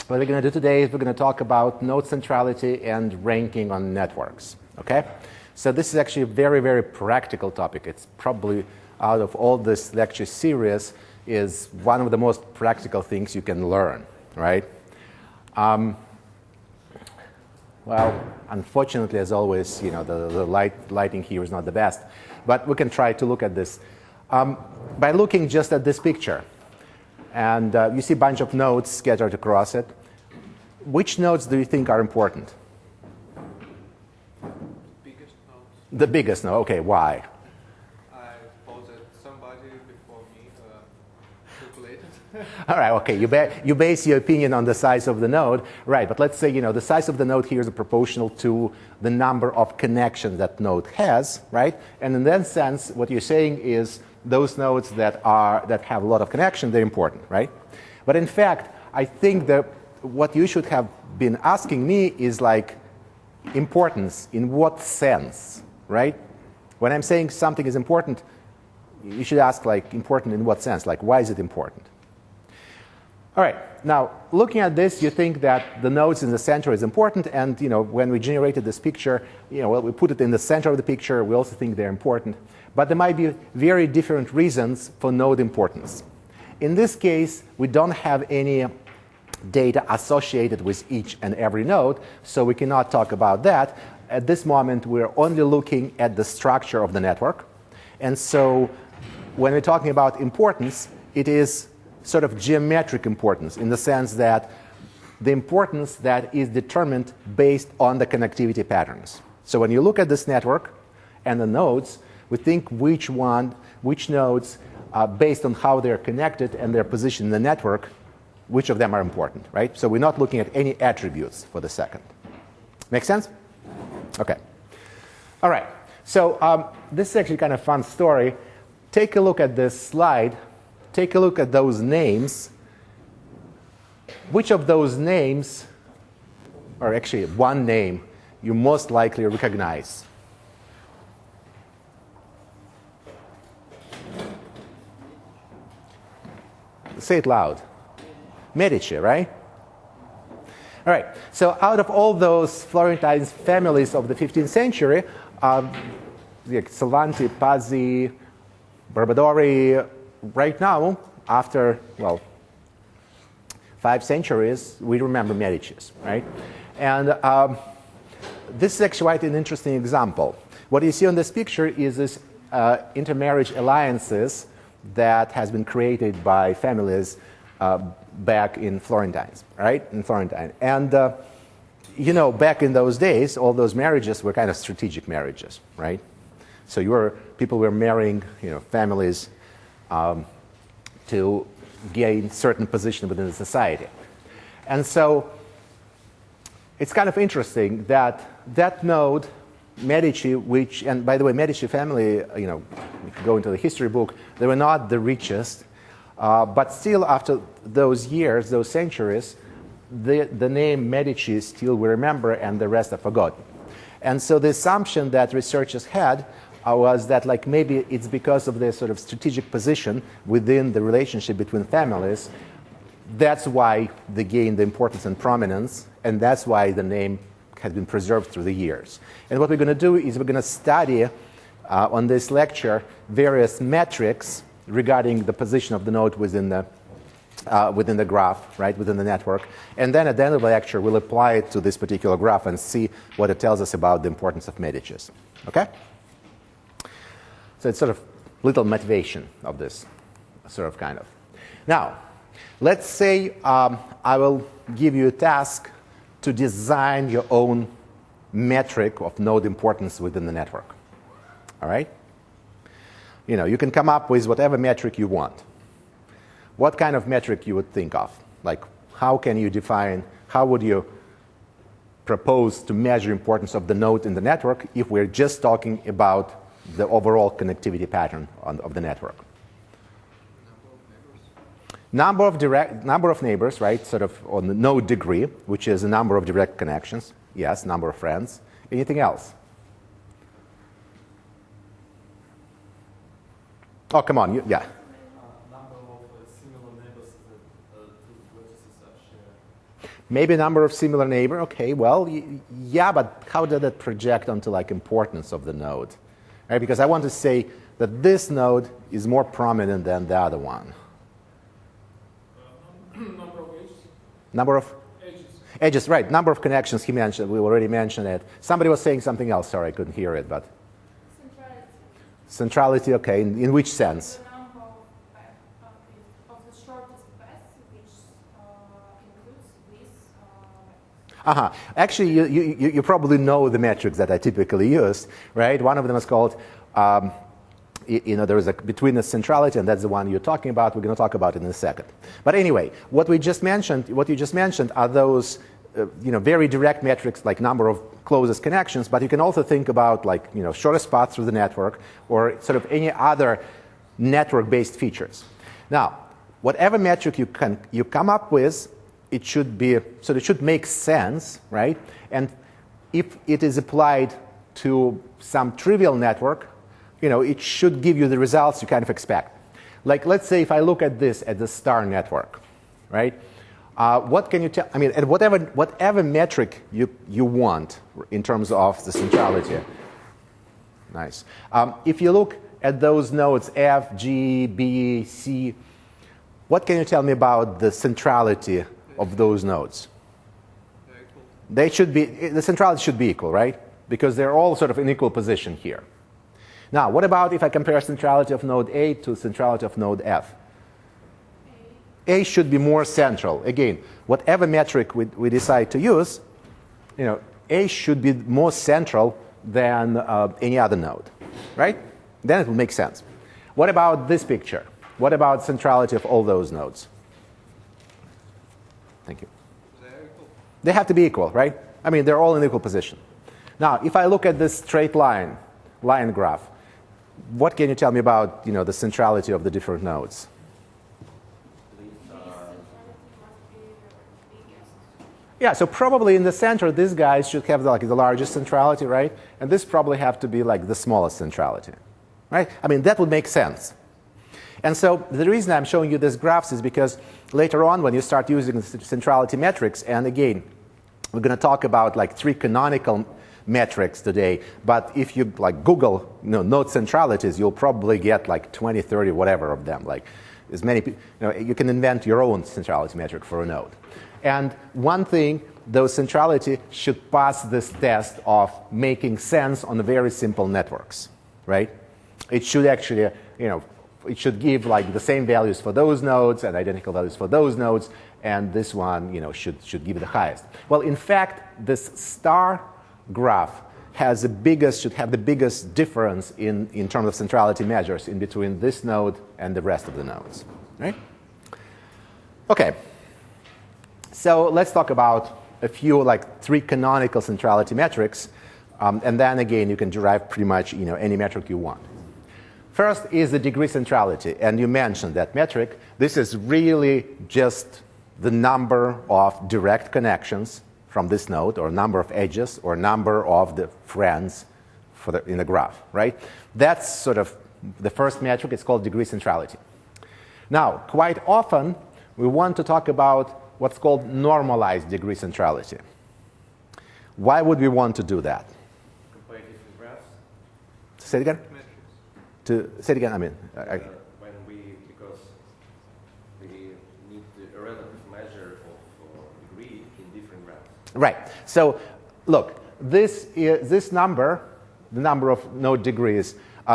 What we're going to do today is we're going to talk about node centrality and ranking on networks. Okay? So this is actually a very, very practical topic. It's probably, out of all this lecture series, is one of the most practical things you can learn, right? Well, unfortunately, as always, you know, the lighting here is not the best. But we can try to look at this by looking just at this picture. And you see a bunch of nodes scattered across it. Which nodes do you think are important? The biggest nodes. The biggest node. Okay, why? I suppose that somebody before me calculated. All right, okay, you base your opinion on the size of the node. Right, but let's say, you know, the size of the node here is proportional to the number of connections that node has, right? And in that sense, what you're saying is those nodes that have a lot of connection, they're important, right? But in fact, I think that what you should have been asking me is like importance in what sense, right? When I'm saying something is important, you should ask like important in what sense, like why is it important? All right, now looking at this, you think that the nodes in the center is important, and you know when we generated this picture, you know, well, we put it in the center of the picture. We also think they're important, but there might be very different reasons for node importance. In this case, we don't have any data associated with each and every node, so we cannot talk about that. At this moment, we're only looking at the structure of the network, and so when we're talking about importance, it is sort of geometric importance in the sense that the importance that is determined based on the connectivity patterns. So when you look at this network and the nodes, we think which nodes, based on how they're connected and their position in the network, which of them are important, right? So we're not looking at any attributes for the second. Make sense? Okay. All right. So this is actually kind of a fun story. Take a look at this slide. Take a look at those names. Which of those names, or actually one name, you most likely recognize? Say it loud. Medici, right? All right. So out of all those Florentine families of the 15th century, like Salvanti, Pazzi, Barbadori, right now, after, well, 5 centuries, we remember Medicis, right? And this is actually quite an interesting example. What you see on this picture is this intermarriage alliances that has been created by families back in Florentines, right? In Florentine. And, you know, back in those days, all those marriages were kind of strategic marriages, right? So people were marrying, you know, families to gain certain position within the society. And so it's kind of interesting that that node, Medici, which, and by the way, Medici family, you know, if you go into the history book, they were not the richest, but still after those years, those centuries, the name Medici still we remember and the rest are forgotten. And so the assumption that researchers had was that like maybe it's because of their sort of strategic position within the relationship between families. That's why they gained the importance and prominence, and that's why the name has been preserved through the years. And what we're going to do is we're going to study on this lecture various metrics regarding the position of the node within the graph, right, within the network. And then at the end of the lecture, we'll apply it to this particular graph and see what it tells us about the importance of Medicis. Okay? So it's sort of little motivation of this, sort of kind of. Now, let's say I will give you a task to design your own metric of node importance within the network. All right? You know, you can come up with whatever metric you want. What kind of metric you would think of? Like, how can you define, how would you propose to measure importance of the node in the network if we're just talking about the overall connectivity pattern of the network? Number of neighbors, right? Sort of on the node degree, which is the number of direct connections. Yes, number of friends. Anything else? Oh, come on. Yeah. Number of similar neighbors that two vertices are shared. Maybe number of similar neighbor. Okay, well, yeah, but how does that project onto like importance of the node? Right? Because I want to say that this node is more prominent than the other one. Number of edges. Number of Edges. edges, right? Number of connections. He mentioned. We already mentioned it. Somebody was saying something else. Sorry, I couldn't hear it. But Centrality. centrality. Okay, in which sense? The number of the shortest path, which includes this. Actually, you probably know the metrics that I typically use, right? One of them is called, there is a between the centrality, and that's the one you're talking about. We're going to talk about it in a second. But anyway, what you just mentioned are those, very direct metrics like number of closest connections. But you can also think about like, shortest path through the network or sort of any other network-based features. Now, whatever metric you come up with, it should make sense, right? And if it is applied to some trivial network, it should give you the results you kind of expect. Like, let's say if I look at this at the star network, right? What can you tell? I mean, at whatever metric you want in terms of the centrality. Nice. If you look at those nodes F, G, B, C, what can you tell me about the centrality of those nodes? They're equal. The centrality should be equal, right? Because they're all sort of in equal position here. Now, what about if I compare centrality of node A to centrality of node F? A should be more central. Again, whatever metric we decide to use, A should be more central than any other node, right? Then it will make sense. What about this picture? What about centrality of all those nodes? Thank you. They're equal. They have to be equal, right? I mean, they're all in equal position. Now, if I look at this straight line graph, what can you tell me about, the centrality of the different nodes? Yeah, so probably in the center, these guys should have the largest centrality, right? And this probably have to be like the smallest centrality, right? I mean, that would make sense. And so the reason I'm showing you these graphs is because later on, when you start using centrality metrics, and again, we're going to talk about like 3 canonical metrics today, but if you like Google node centralities, you'll probably get like 20, 30, whatever of them. Like as many, you can invent your own centrality metric for a node. And one thing, those centrality should pass this test of making sense on very simple networks, right? It should actually, it should give like the same values for those nodes and identical values for those nodes, and this one, should give the highest. Well, in fact, this star graph should have the biggest difference in terms of centrality measures in between this node and the rest of the nodes, right? Okay. So let's talk about a few, like 3 canonical centrality metrics, and then again, you can derive pretty much, any metric you want. First is the degree centrality, and you mentioned that metric. This is really just the number of direct connections from this node, or number of edges, or number of the friends in the graph, right? That's sort of the first metric. It's called degree centrality. Now, quite often, we want to talk about what's called normalized degree centrality. Why would we want to do that? Compare different graphs. Say it again? Metrics. Say it again, Because we need a relative measure of degree in different graphs. Right. So, look, this number, the number of node degrees,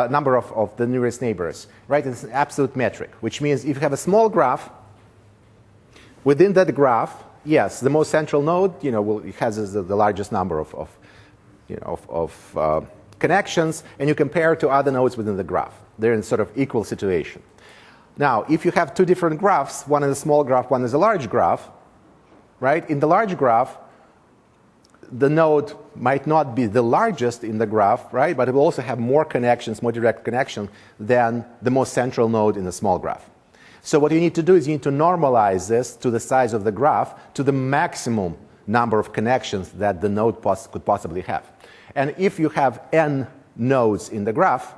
number of the nearest neighbors, right? It's an absolute metric, which means if you have a small graph, within that graph, yes, the most central node, it has the largest number of connections, and you compare to other nodes within the graph. They're in sort of equal situation. Now, if you have 2 different graphs, one is a small graph, one is a large graph, right? In the large graph, the node might not be the largest in the graph, right? But it will also have more connections, more direct connection than the most central node in the small graph. So what you need to do is you need to normalize this to the size of the graph, to the maximum number of connections that the node could possibly have. And if you have n nodes in the graph,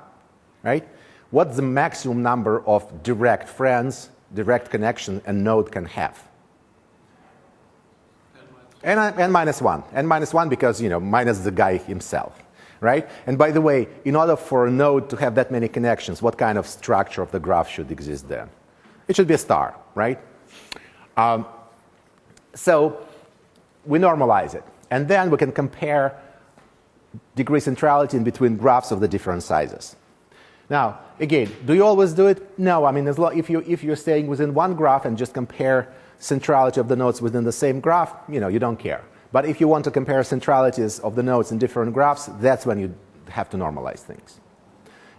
right, what's the maximum number of direct friends, direct connection a node can have? n minus 1. N minus 1 because, minus the guy himself, right? And by the way, in order for a node to have that many connections, what kind of structure of the graph should exist there? It should be a star, right? So we normalize it. And then we can compare degree centrality in between graphs of the different sizes. Now, again, do you always do it? No. I mean, if you're staying within one graph and just compare centrality of the nodes within the same graph, you don't care. But if you want to compare centralities of the nodes in different graphs, that's when you have to normalize things.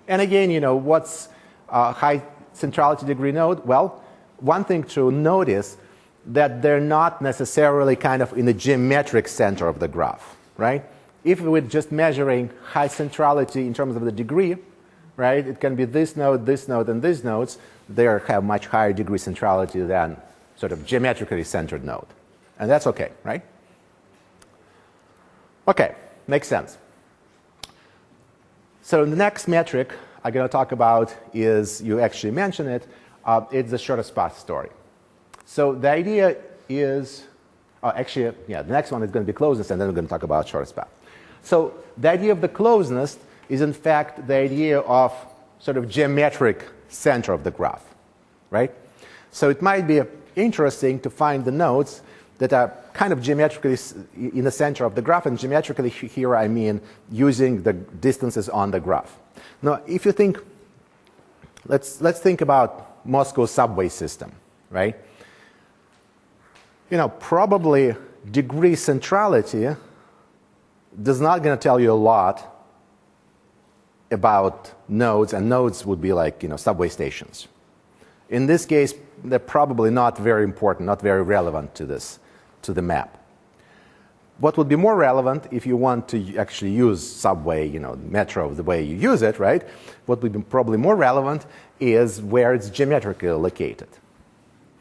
And again, what's a high centrality degree node? Well, one thing to notice that they're not necessarily kind of in the geometric center of the graph, right? If we're just measuring high centrality in terms of the degree, right, it can be this node, and these nodes. They have much higher degree centrality than sort of geometrically centered node. And that's okay, right? Okay, makes sense. So the next metric I'm going to talk about is, you actually mentioned it, it's the shortest path story. So the idea is, the next one is going to be closeness, and then we're going to talk about shortest path. So the idea of the closeness is, in fact, the idea of sort of geometric center of the graph, right? So it might be interesting to find the nodes that are kind of geometrically in the center of the graph, and geometrically here I mean using the distances on the graph. Now, if you think, let's think about Moscow subway system, right? Probably degree centrality does not going to tell you a lot about nodes, and nodes would be like, subway stations. In this case, they're probably not very important, not very relevant to the map. What would be more relevant if you want to actually use subway, metro, the way you use it, right? What would be probably more relevant is where it's geometrically located.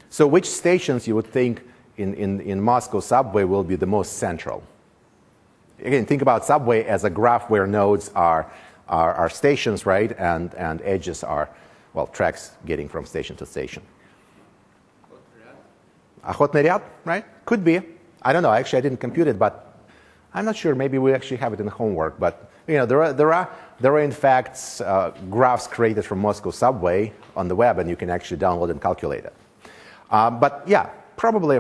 So which stations you would think in Moscow subway will be the most central? Again, think about subway as a graph where nodes are stations, right? And edges are, tracks getting from station to station. Охотный ряд, right? Could be. I don't know. Actually, I didn't compute it, but I'm not sure. Maybe we actually have it in the homework. But there are in fact graphs created from Moscow subway on the web, and you can actually download and calculate it. But yeah, probably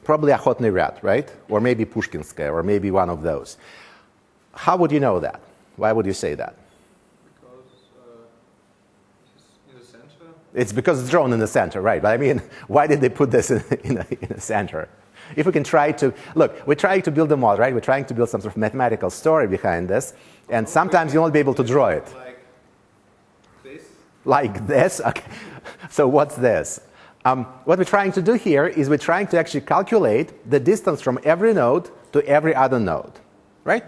Охотный ряд, right? Or maybe Pushkinskaya, or maybe one of those. How would you know that? Why would you say that? Because it's in the center. It's because it's drawn in the center, right? But I mean, why did they put this in the center? If we can try to, look, we're trying to build a model, right? We're trying to build some sort of mathematical story behind this, and sometimes you won't be able to draw it. Like this? Like this? Okay. So what's this? What we're trying to do here is we're trying to actually calculate the distance from every node to every other node, right?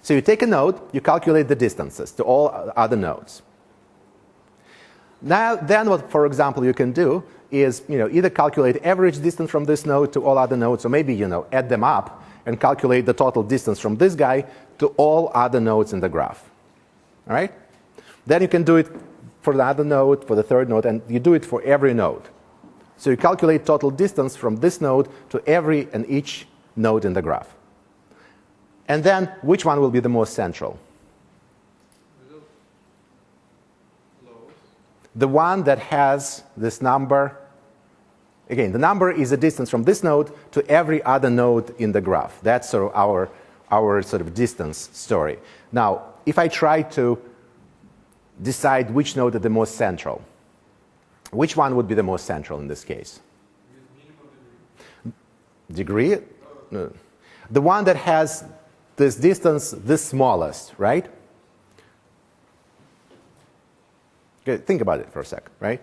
So you take a node, you calculate the distances to all other nodes. Now, then what, for example, you can do is either calculate average distance from this node to all other nodes, or maybe add them up and calculate the total distance from this guy to all other nodes in the graph. All right? Then you can do it for the other node, for the third node, and you do it for every node. So you calculate total distance from this node to every and each node in the graph. And then which one will be the most central? The one that has this number. Again, the number is the distance from this node to every other node in the graph. That's sort of our sort of distance story. Now, if I try to decide which node is the most central, which one would be the most central in this case? Degree? No. The one that has this distance the smallest, right? Okay, think about it for a second, right?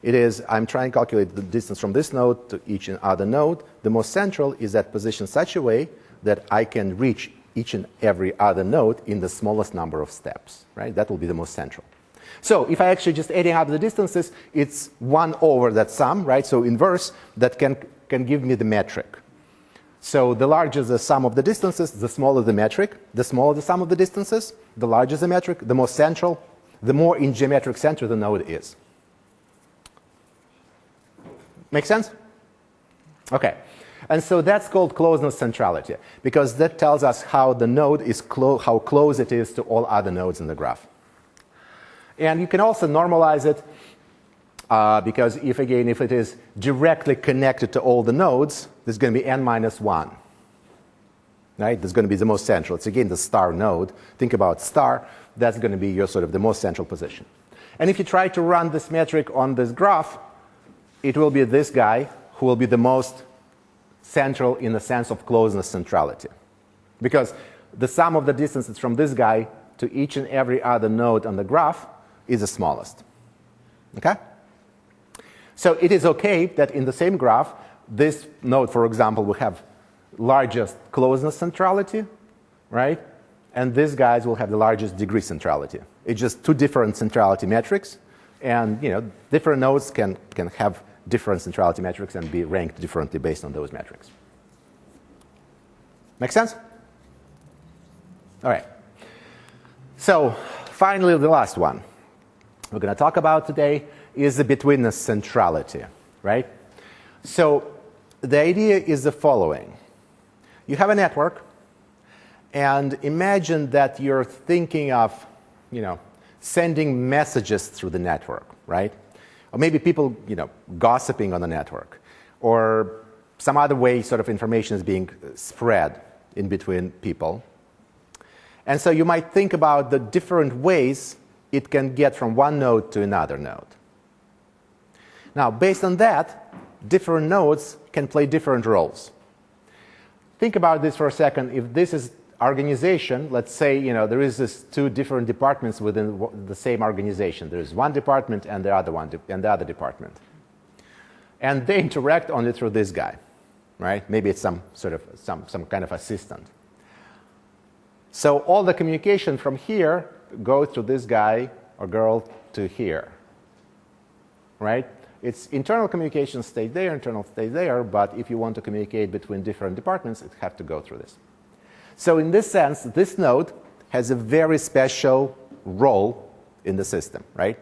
It is, I'm trying to calculate the distance from this node to each and other node. The most central is that position such a way that I can reach each and every other node in the smallest number of steps, right? That will be the most central. So if I actually just adding up the distances, it's 1 over that sum, right? So inverse, that can give me the metric. So the larger the sum of the distances, the smaller the metric. The smaller the sum of the distances, the larger the metric. The more central, the more in geometric center the node is. Make sense? Okay. And so that's called closeness centrality, because that tells us how the node is how close it is to all other nodes in the graph. And you can also normalize it, because if it is directly connected to all the nodes, there's going to be n minus 1. Right? That's going to be the most central. It's again the star node. Think about star. That's going to be your sort of the most central position. And if you try to run this metric on this graph, it will be this guy who will be the most central in the sense of closeness centrality. Because the sum of the distances from this guy to each and every other node on the graph is the smallest. Okay? So it is okay that in the same graph, this node, for example, will have largest closeness centrality, right? And these guys will have the largest degree centrality. It's just two different centrality metrics, and different nodes can have different centrality metrics and be ranked differently based on those metrics. Make sense? All right. So finally, the last one we're going to talk about today is the betweenness centrality, right? So the idea is the following. You have a network, and imagine that you're thinking of, sending messages through the network, right? Or maybe people, gossiping on the network, or some other way sort of information is being spread in between people. And so you might think about the different ways it can get from one node to another node. Now, based on that, different nodes can play different roles. Think about this for a second. If this is organization, let's say there is this two different departments within the same organization. There is one department and the other one and the other department, and they interact only through this guy, right? Maybe it's some kind of assistant. So all the communication from here goes to this guy or girl to here, right? Its internal communication stays there, internal stays there, but if you want to communicate between different departments, it has to go through this. So in this sense, this node has a very special role in the system, right?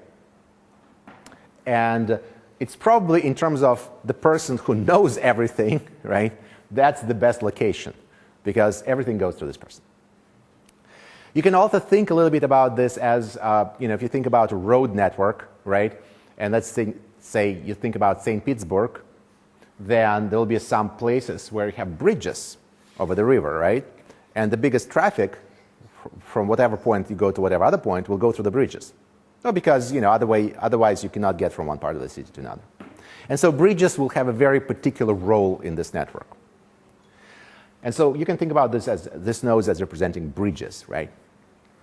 And it's probably, in terms of the person who knows everything, right, that's the best location, because everything goes through this person. You can also think a little bit about this as, if you think about a road network, right, and let's say you think about St. Petersburg, then there will be some places where you have bridges over the river, right? And the biggest traffic from whatever point you go to whatever other point will go through the bridges. No, because otherwise you cannot get from one part of the city to another. And so bridges will have a very particular role in this network. And so you can think about this nodes as representing bridges, right?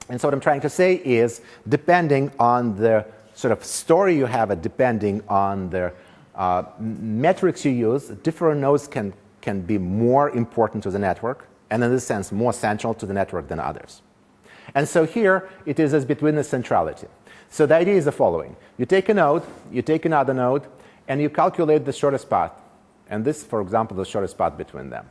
And so what I'm trying to say is, depending on the sort of story you have, depending on the metrics you use, different nodes can be more important to the network, and in this sense, more central to the network than others. And so here, it is as betweenness centrality. So the idea is the following. You take a node, you take another node, and you calculate the shortest path. And this, for example, the shortest path between them.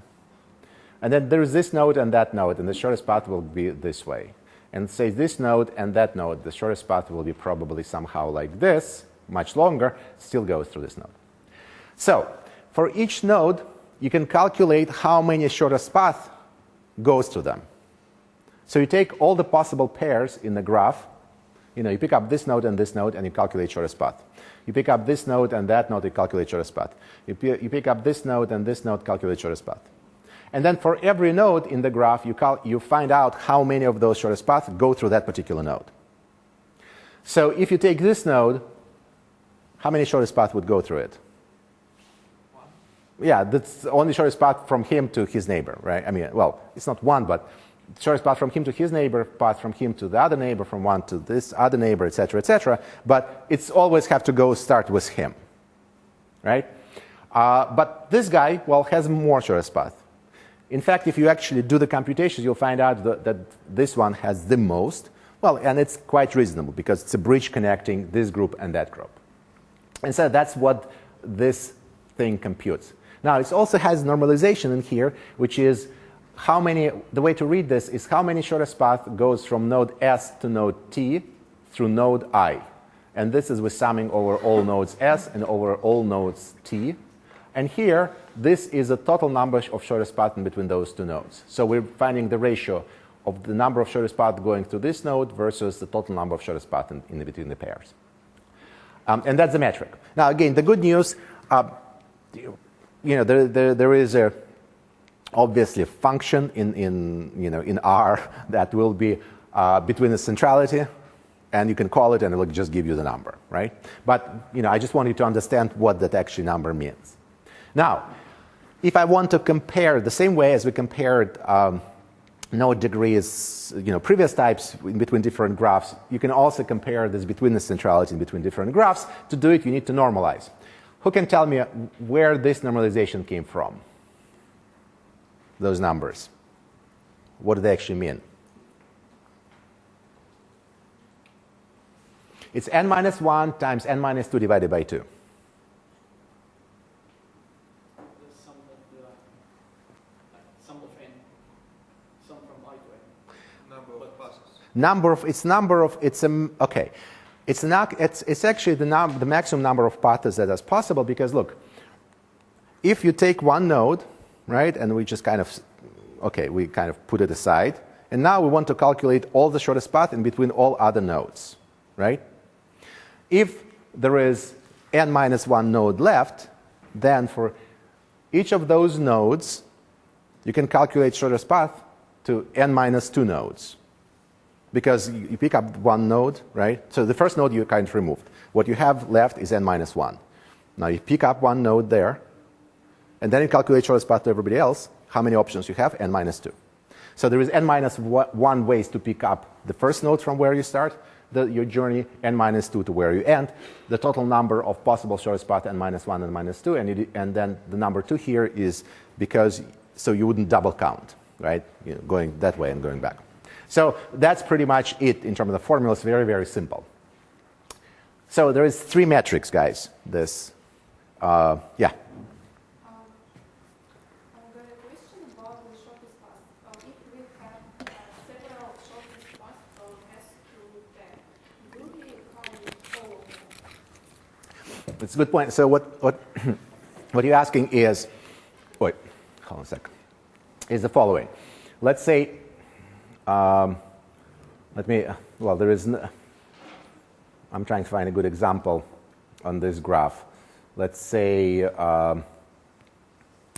And then there is this node, and the shortest path will be this way. And say this node and that node, the shortest path will be probably somehow like this, much longer, still goes through this node. So for each node, you can calculate how many shortest path goes to them. So you take all the possible pairs in the graph. You pick up this node, and you calculate shortest path. You pick up this node and that node, you calculate shortest path. You pick up this node and this node, calculate shortest path. And then for every node in the graph, you find out how many of those shortest paths go through that particular node. So if you take this node, how many shortest paths would go through it? One. Yeah, that's the only shortest path from him to his neighbor, right? I mean, well, it's not one, but shortest path from him to his neighbor, path from him to the other neighbor, from one to this other neighbor, etc., etc. But it's always have to start with him, right? But this guy, has more shortest path. In fact, if you actually do the computations, you'll find out that this one has the most. Well, and it's quite reasonable because it's a bridge connecting this group and that group. And so that's what this thing computes. Now, it also has normalization in here, which is the way to read this is how many shortest path goes from node S to node T through node I. And this is with summing over all nodes S and over all nodes T. And here, this is the total number of shortest path in between those two nodes. So we're finding the ratio of the number of shortest path going through this node versus the total number of shortest path in between the pairs. And that's the metric. Now, again, the good news, there is obviously a function in R that will be between the centrality, and you can call it, and it will just give you the number, right? But I just want you to understand what that actually number means. Now, if I want to compare the same way as we compared node degrees, previous types in between different graphs, you can also compare this between the centrality and between different graphs. To do it, you need to normalize. Who can tell me where this normalization came from? Those numbers. What do they actually mean? It's n minus 1 times n minus 2 divided by 2. It's actually the maximum number of paths that is possible, because look, if you take one node, right, and we just kind of put it aside, and now we want to calculate all the shortest path in between all other nodes, right? If there is n minus 1 node left, then for each of those nodes, you can calculate shortest path to n minus 2 nodes. Because you pick up one node, right? So the first node you kind of removed. What you have left is n minus 1. Now you pick up one node there, and then you calculate shortest path to everybody else. How many options you have? N minus 2. So there is n minus 1 ways to pick up the first node from where you start your journey, n minus 2 to where you end. The total number of possible shortest path, n minus 1 and minus 2, and then the number 2 here is because, so you wouldn't double count, right? Going that way and going back. So that's pretty much it in terms of the formula. It's very, very simple. So there is 3 metrics, guys. This, yeah. I've got a question about the shortest path. If we have several shortest paths from S to T, do we count all of them? It's a good point. So what you're asking is, wait, hold on a sec, is the following. Let's say, I'm trying to find a good example on this graph. Let's say,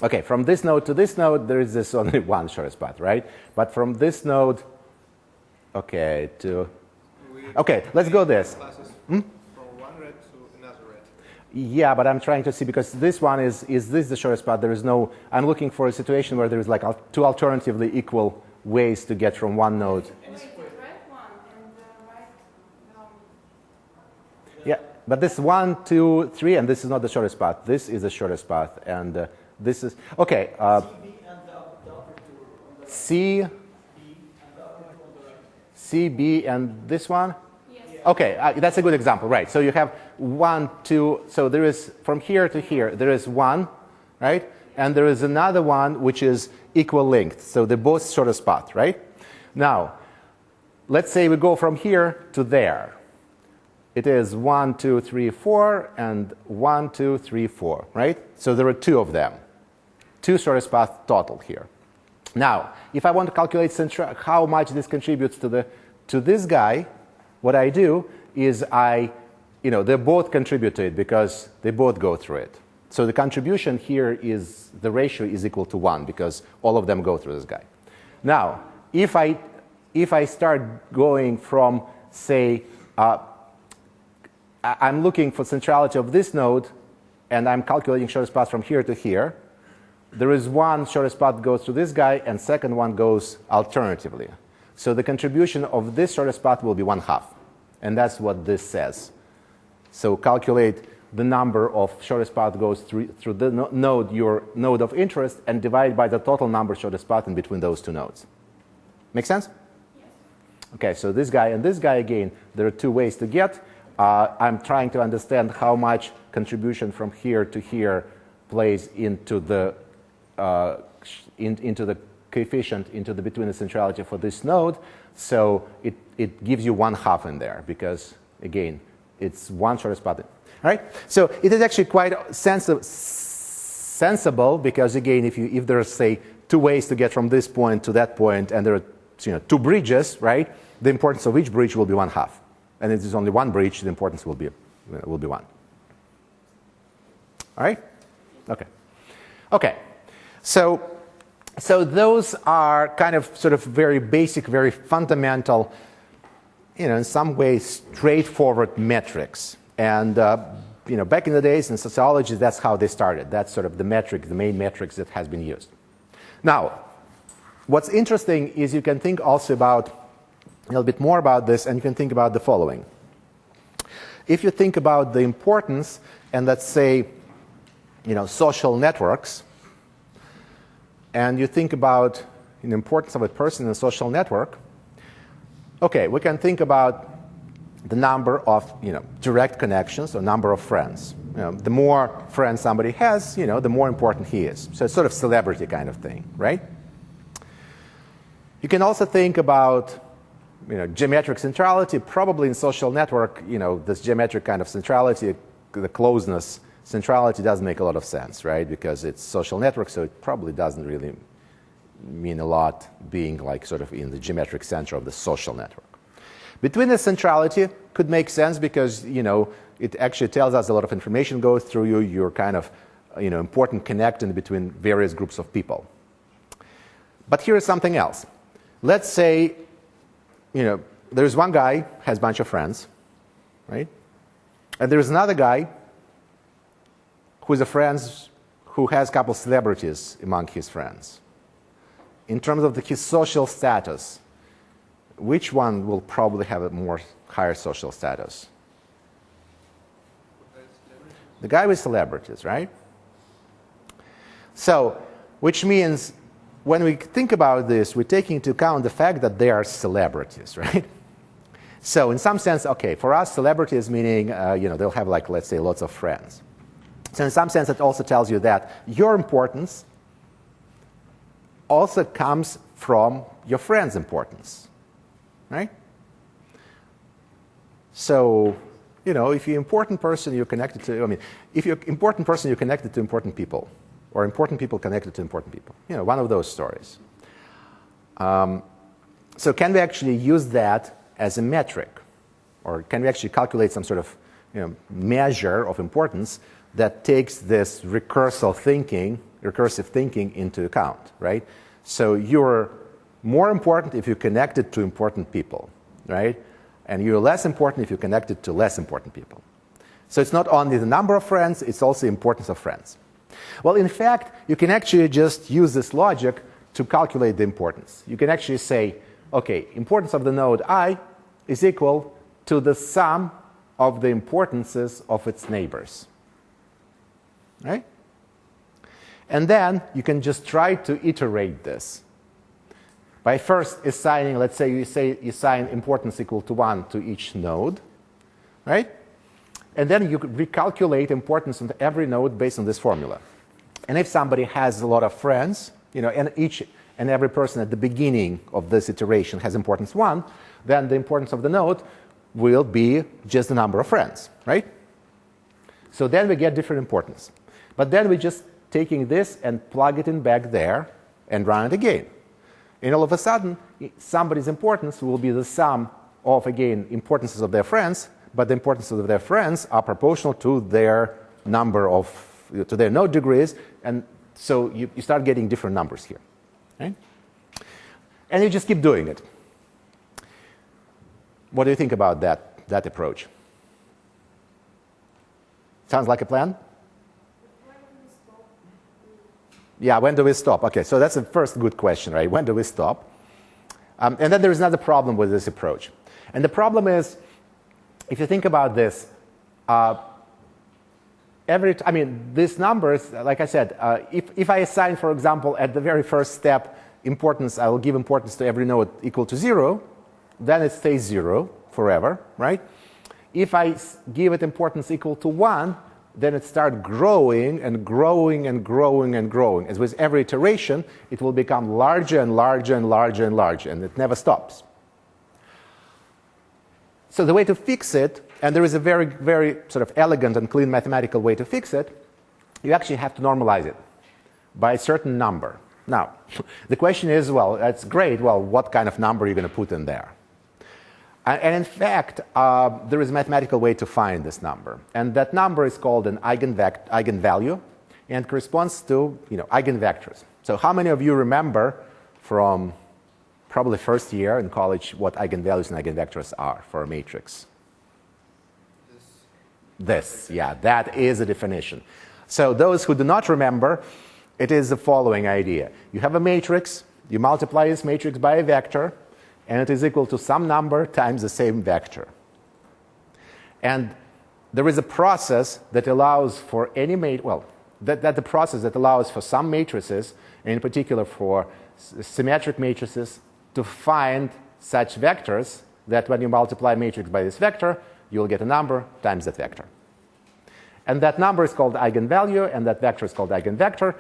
okay, from this node to this node, there is this only one shortest path, right? But from this node, okay, let's go this. From one red to another red. Yeah, but I'm trying to see, because this one is this the shortest path? There is no, I'm looking for a situation where there is like 2 alternatively equal ways to get from one node. Yeah, but this 1, 2, 3, and this is not the shortest path. This is the shortest path, and this is okay. C, C, B, and this one. Yes. Okay, that's a good example, right? So you have 1, 2. So there is from here to here. There is 1, right? And there is another one which is equal length. So they're both shortest path, right? Now, let's say we go from here to there. It is 1, 2, 3, 4, and 1, 2, 3, 4, right? So there are 2 of them. 2 shortest path total here. Now, if I want to calculate how much this contributes to this guy, what I do is they both contribute to it because they both go through it. So the contribution here is, the ratio is equal to 1 because all of them go through this guy. Now, if I start going from, say, I'm looking for centrality of this node, and I'm calculating shortest path from here to here, there is one shortest path goes to this guy, and second one goes alternatively. So the contribution of this shortest path will be 1/2. And that's what this says. So calculate the number of shortest path goes through the node, your node of interest, and divide by the total number shortest path in between those 2 nodes. Make sense? Yes. Okay, so this guy and this guy, again, there are 2 ways to get. I'm trying to understand how much contribution from here to here plays into the coefficient, into the between the centrality for this node. So it gives you 1/2 in there because, again, it's one shortest path. All right? So it is actually quite sensible because, again, if there's, say, two ways to get from this point to that point, and there are two bridges, right? The importance of each bridge will be 1/2. And if there's only one bridge, the importance will be 1. All right? Okay. Okay. So those are kind of sort of very basic, very fundamental, in some ways straightforward metrics. And back in the days in sociology, that's how they started. That's sort of the metric, the main metrics that has been used. Now, what's interesting is you can think also about a little bit more about this, and you can think about the following. If you think about the importance, and let's say, social networks, and you think about the importance of a person in a social network, okay, we can think about the number of, direct connections or number of friends. The more friends somebody has, the more important he is. So it's sort of celebrity kind of thing, right? You can also think about, geometric centrality. Probably in social network, this geometric kind of centrality, the closeness centrality doesn't make a lot of sense, right? Because it's social network, so it probably doesn't really mean a lot being like sort of in the geometric center of the social network. Between centrality could make sense because, it actually tells us a lot of information goes through you. You're kind of, important connecting between various groups of people. But here is something else. Let's say, there's one guy has a bunch of friends, right? And there's another guy who has a couple celebrities among his friends. In terms of his social status, which one will probably have a more higher social status? The guy with celebrities, right? So, which means when we think about this, we take into account the fact that they are celebrities, right? So in some sense, okay, for us, celebrities meaning, they'll have, like, let's say, lots of friends. So in some sense, it also tells you that your importance also comes from your friend's importance, right? So, if you're an important person, you're connected to, if you're an important person, you're connected to important people, or important people connected to important people. One of those stories. So can we actually use that as a metric? Or can we actually calculate some sort of measure of importance that takes this recursive thinking into account, right? So you're more important if you're connected to important people, right? And you're less important if you're connected to less important people. So it's not only the number of friends, it's also the importance of friends. Well, in fact, you can actually just use this logic to calculate the importance. You can actually say, okay, importance of the node I is equal to the sum of the importances of its neighbors, right? And then you can just try to iterate this by first assigning, let's say you assign importance equal to 1 to each node, right? And then you could recalculate importance of every node based on this formula. And if somebody has a lot of friends, and each and every person at the beginning of this iteration has importance 1, then the importance of the node will be just the number of friends, right? So then we get different importance. But then we're just taking this and plug it in back there and run it again. And all of a sudden, somebody's importance will be the sum of, again, importances of their friends, but the importance of their friends are proportional to their to their node degrees, and so you start getting different numbers here. Okay? And you just keep doing it. What do you think about that approach? Sounds like a plan? Yeah, when do we stop? Okay, so that's the first good question, right? When do we stop? And then there is another problem with this approach. And the problem is, if you think about this, these numbers, like I said, if I assign, for example, at the very first step importance, I will give importance to every node equal to 0, then it stays 0 forever, right? If I give it importance equal to 1, then it starts growing and growing and growing and growing. As with every iteration, it will become larger and larger and larger and larger, and it never stops. So the way to fix it, and there is a very, very sort of elegant and clean mathematical way to fix it, you actually have to normalize it by a certain number. Now, the question is, well, that's great. Well, what kind of number are you going to put in there? And in fact, there is a mathematical way to find this number. And that number is called an eigenvalue, and corresponds to eigenvectors. So how many of you remember from probably first year in college what eigenvalues and eigenvectors are for a matrix? This, yeah, that is a definition. So those who do not remember, it is the following idea. You have a matrix, you multiply this matrix by a vector, and it is equal to some number times the same vector. And there is a process that allows for any the process that allows for some matrices, and in particular for symmetric matrices, to find such vectors that when you multiply matrix by this vector, you'll get a number times that vector. And that number is called eigenvalue, and that vector is called eigenvector.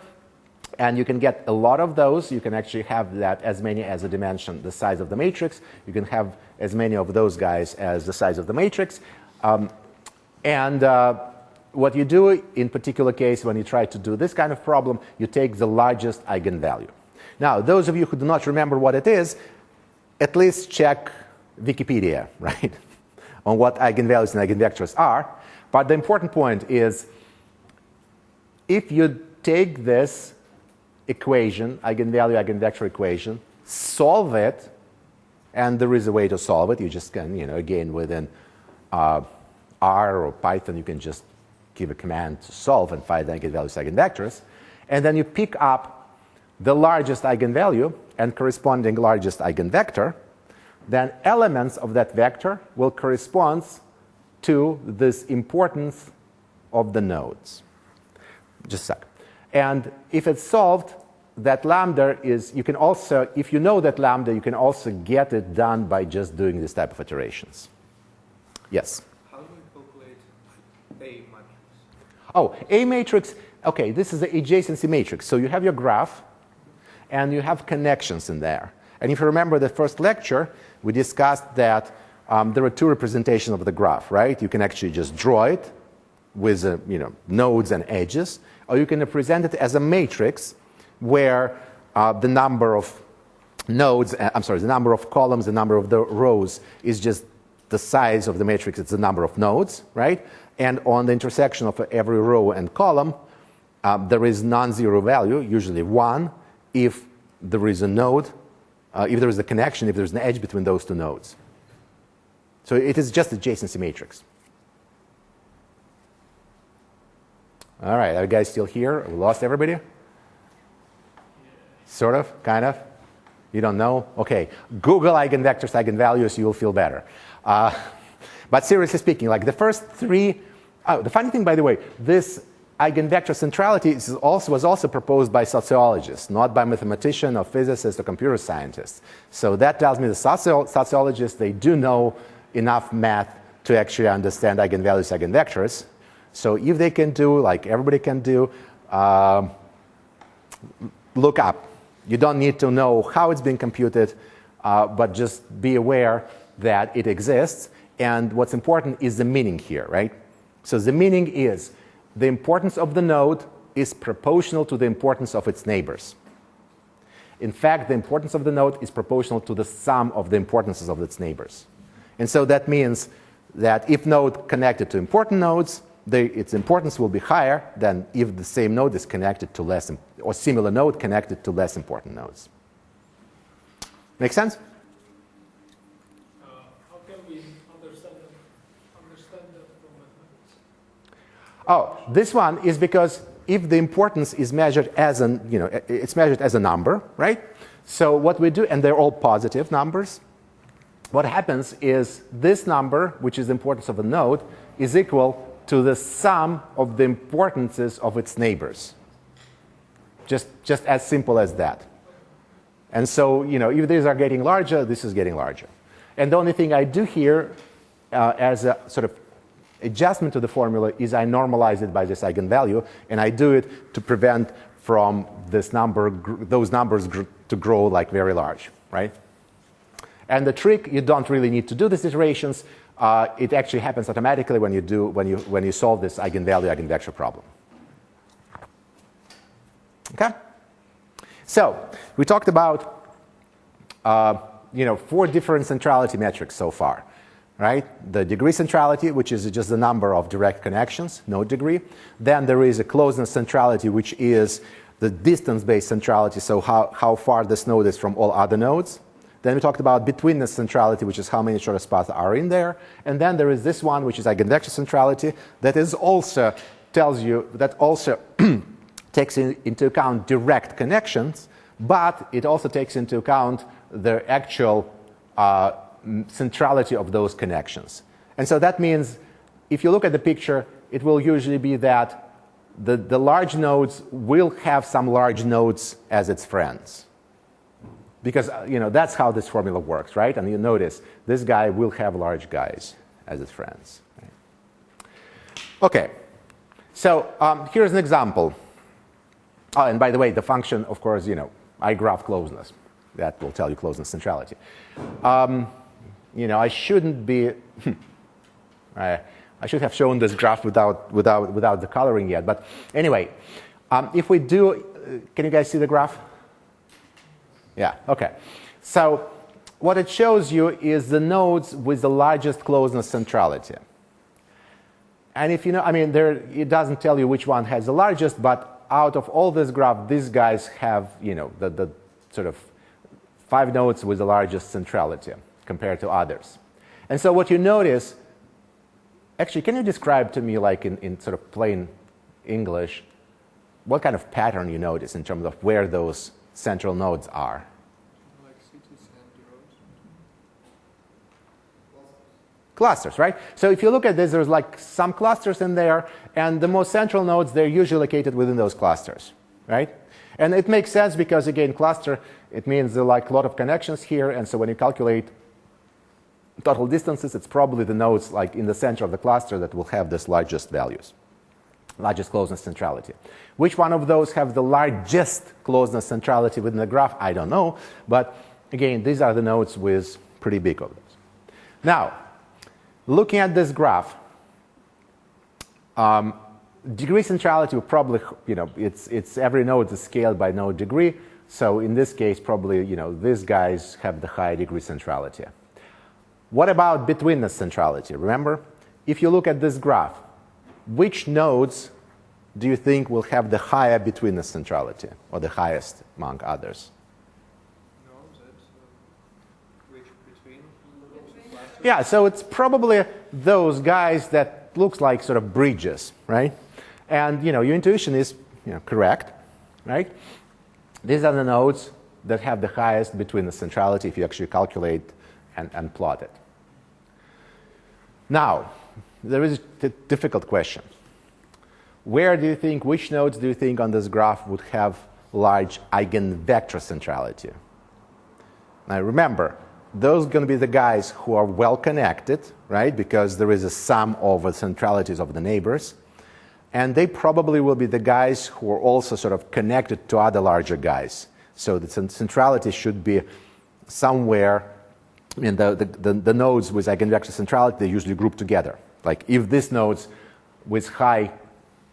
And you can get a lot of those. You can actually have that as many as a dimension, the size of the matrix. You can have as many of those guys as the size of the matrix. What you do in particular case when you try to do this kind of problem, you take the largest eigenvalue. Now, those of you who do not remember what it is, at least check Wikipedia, right, on what eigenvalues and eigenvectors are. But the important point is, if you take this equation, eigenvalue, eigenvector equation, solve it, and there is a way to solve it. You just can, again, within R or Python, you can just give a command to solve and find eigenvalues, eigenvectors. And then you pick up the largest eigenvalue and corresponding largest eigenvector. Then elements of that vector will correspond to this importance of the nodes. Just a sec. And if it's solved, that lambda is, you can also, if you know that lambda, you can also get it done by just doing this type of iterations. Yes? How do you calculate A matrix? Oh, A matrix, okay, this is the adjacency matrix. So you have your graph, and you have connections in there. And if you remember the first lecture, we discussed that there are two representations of the graph, right? You can actually just draw it with nodes and edges, or you can represent it as a matrix where the number of nodes, the number of columns, the number of the rows is just the size of the matrix, it's the number of nodes, right? And on the intersection of every row and column, there is non-zero value, usually 1, if there is a node, if there is a connection, if there is an edge between those two nodes. So it is just adjacency matrix. All right, are you guys still here? We lost everybody? Sort of? Kind of? You don't know? Okay. Google eigenvectors, eigenvalues, you will feel better. But seriously speaking, like the first three, the funny thing, by the way, this eigenvector centrality was also proposed by sociologists, not by mathematicians or physicists or computer scientists. So that tells me the sociologists, they do know enough math to actually understand eigenvalues, eigenvectors. So if they can do, like everybody can do, look up. You don't need to know how it's being computed, but just be aware that it exists. And what's important is the meaning here, right? So the meaning is the importance of the node is proportional to the importance of its neighbors. In fact, the importance of the node is proportional to the sum of the importances of its neighbors. And so that means that if node connected to important nodes, its importance will be higher than if the same node is connected to less, or similar node connected to less important nodes. Make sense? How can we understand that from mathematics? Oh, this one is because if the importance is measured as it's measured as a number, right? So what we do, and they're all positive numbers, what happens is this number, which is the importance of a node, is equal to the sum of the importances of its neighbors. Just as simple as that. And so, if these are getting larger, this is getting larger. And the only thing I do here as a sort of adjustment to the formula is I normalize it by this eigenvalue, and I do it to prevent from those numbers to grow like very large, right? And the trick, you don't really need to do these iterations. It actually happens automatically when you solve this eigenvalue eigenvector problem. Okay? So we talked about 4 different centrality metrics so far, right? The degree centrality, which is just the number of direct connections, node degree. Then there is a closeness centrality, which is the distance-based centrality, so how far this node is from all other nodes. Then we talked about betweenness centrality, which is how many shortest paths are in there. And then there is this one, which is eigenvector centrality, that is also tells you that also takes into account direct connections, but it also takes into account the actual centrality of those connections. And so that means if you look at the picture, it will usually be that the large nodes will have some large nodes as its friends. Because that's how this formula works, right? And you notice this guy will have large guys as its friends. Right? Okay, so here's an example. Oh, and by the way, the function, of course, I graph closeness. That will tell you closeness centrality. I shouldn't be. I should have shown this graph without the coloring yet. But anyway, if we do, can you guys see the graph? Yeah. Okay. So what it shows you is the nodes with the largest closeness centrality. And if it doesn't tell you which one has the largest, but out of all this graph, these guys have, the sort of 5 nodes with the largest centrality compared to others. And so what you notice, actually, can you describe to me, like in sort of plain English, what kind of pattern you notice in terms of where those central nodes are? Like cities and roads. Clusters, right? So if you look at this, there's like some clusters in there, and the most central nodes, they're usually located within those clusters, right? And it makes sense because, again, cluster, it means there are like a lot of connections here, and so when you calculate total distances, it's probably the nodes like in the center of the cluster that will have this largest values, largest closeness centrality. Which one of those have the largest closeness centrality within the graph? I don't know, but again, these are the nodes with pretty big of those. Now, looking at this graph, degree centrality will probably, it's every node is scaled by node degree. So in this case, probably, these guys have the high degree centrality. What about betweenness centrality? Remember, if you look at this graph, which nodes do you think will have the higher betweenness centrality, or the highest among others? No, that's which between. Yeah, so it's probably those guys that looks like sort of bridges, right? And your intuition is correct, right? These are the nodes that have the highest betweenness centrality if you actually calculate and plot it. Now, there is a difficult question. Which nodes do you think on this graph would have large eigenvector centrality? Now remember, those are going to be the guys who are well connected, right? Because there is a sum of the centralities of the neighbors. And they probably will be the guys who are also sort of connected to other larger guys. So the centrality should be somewhere in the nodes with eigenvector centrality, they usually group together. Like if these nodes with high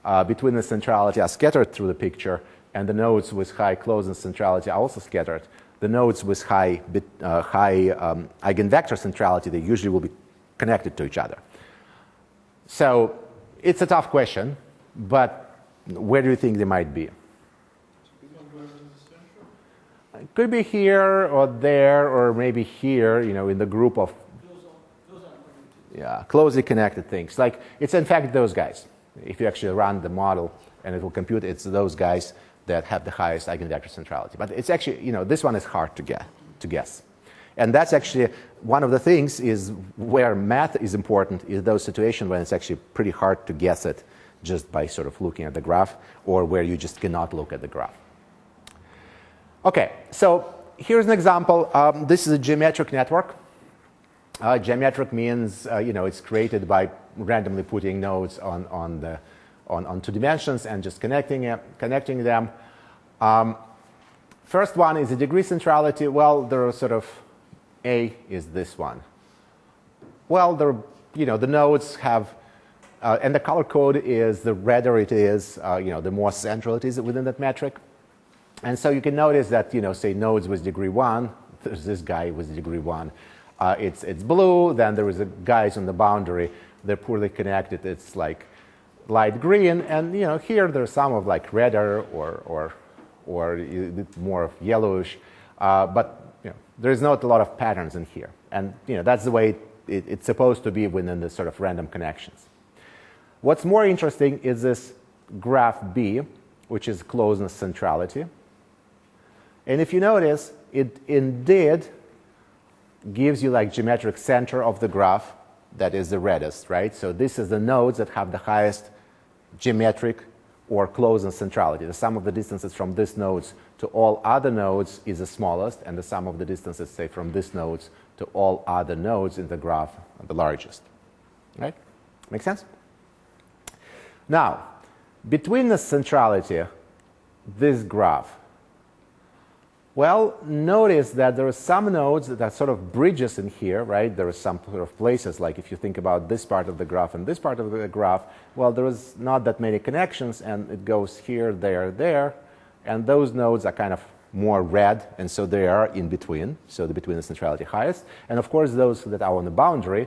betweenness centrality are scattered through the picture, and the nodes with high closeness centrality are also scattered, the nodes with high eigenvector centrality, they usually will be connected to each other. So it's a tough question, but where do you think they might be? It could be here or there or maybe here, in the group of closely connected things. Like it's in fact those guys. If you actually run the model and it will compute, it's those guys that have the highest eigenvector centrality. But it's actually, this one is hard to guess. And that's actually one of the things is where math is important is those situations when it's actually pretty hard to guess it just by sort of looking at the graph or where you just cannot look at the graph. Okay, so here's an example. This is a geometric network. Geometric means it's created by randomly putting nodes on 2 dimensions and just connecting them. First one is the degree centrality. Well, there are sort of A is this one. Well, the nodes have, and the color code is the redder it is, the more central it is within that metric. And so you can notice that, say nodes with degree 1, there's this guy with degree 1. It's blue, then there is a guys on the boundary, they're poorly connected, it's like light green, and here there's some of like redder or a bit more of yellowish, but there's not a lot of patterns in here. And that's the way it's supposed to be within the sort of random connections. What's more interesting is this graph B, which is closeness centrality. And if you notice, it indeed gives you like geometric center of the graph that is the reddest, right? So this is the nodes that have the highest geometric or closeness centrality. The sum of the distances from these nodes to all other nodes is the smallest, and the sum of the distances, say, from these nodes to all other nodes in the graph are the largest. Right? Make sense? Now, between the centrality, this graph, well, notice that there are some nodes that are sort of bridges in here, right? There are some sort of places, like if you think about this part of the graph and this part of the graph, well, there is not that many connections, and it goes here, there, there, and those nodes are kind of more red, and so they are in between, so the between the centrality highest. And of course, those that are on the boundary,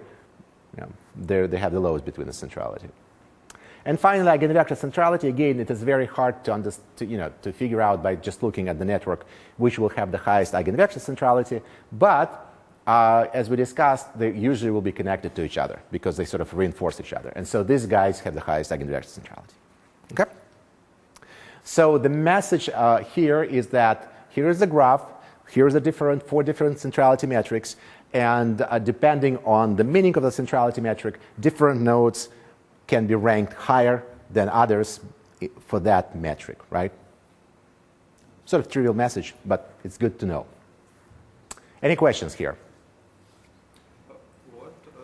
they have the lowest between the centrality. And finally, eigenvector centrality, again, it is very hard to figure out by just looking at the network which will have the highest eigenvector centrality. But as we discussed, they usually will be connected to each other because they sort of reinforce each other. And so these guys have the highest eigenvector centrality. Okay? So the message here is that here is the graph, here is the 4 different centrality metrics, and depending on the meaning of the centrality metric, different nodes can be ranked higher than others for that metric, right? Sort of trivial message, but it's good to know. Any questions here? What the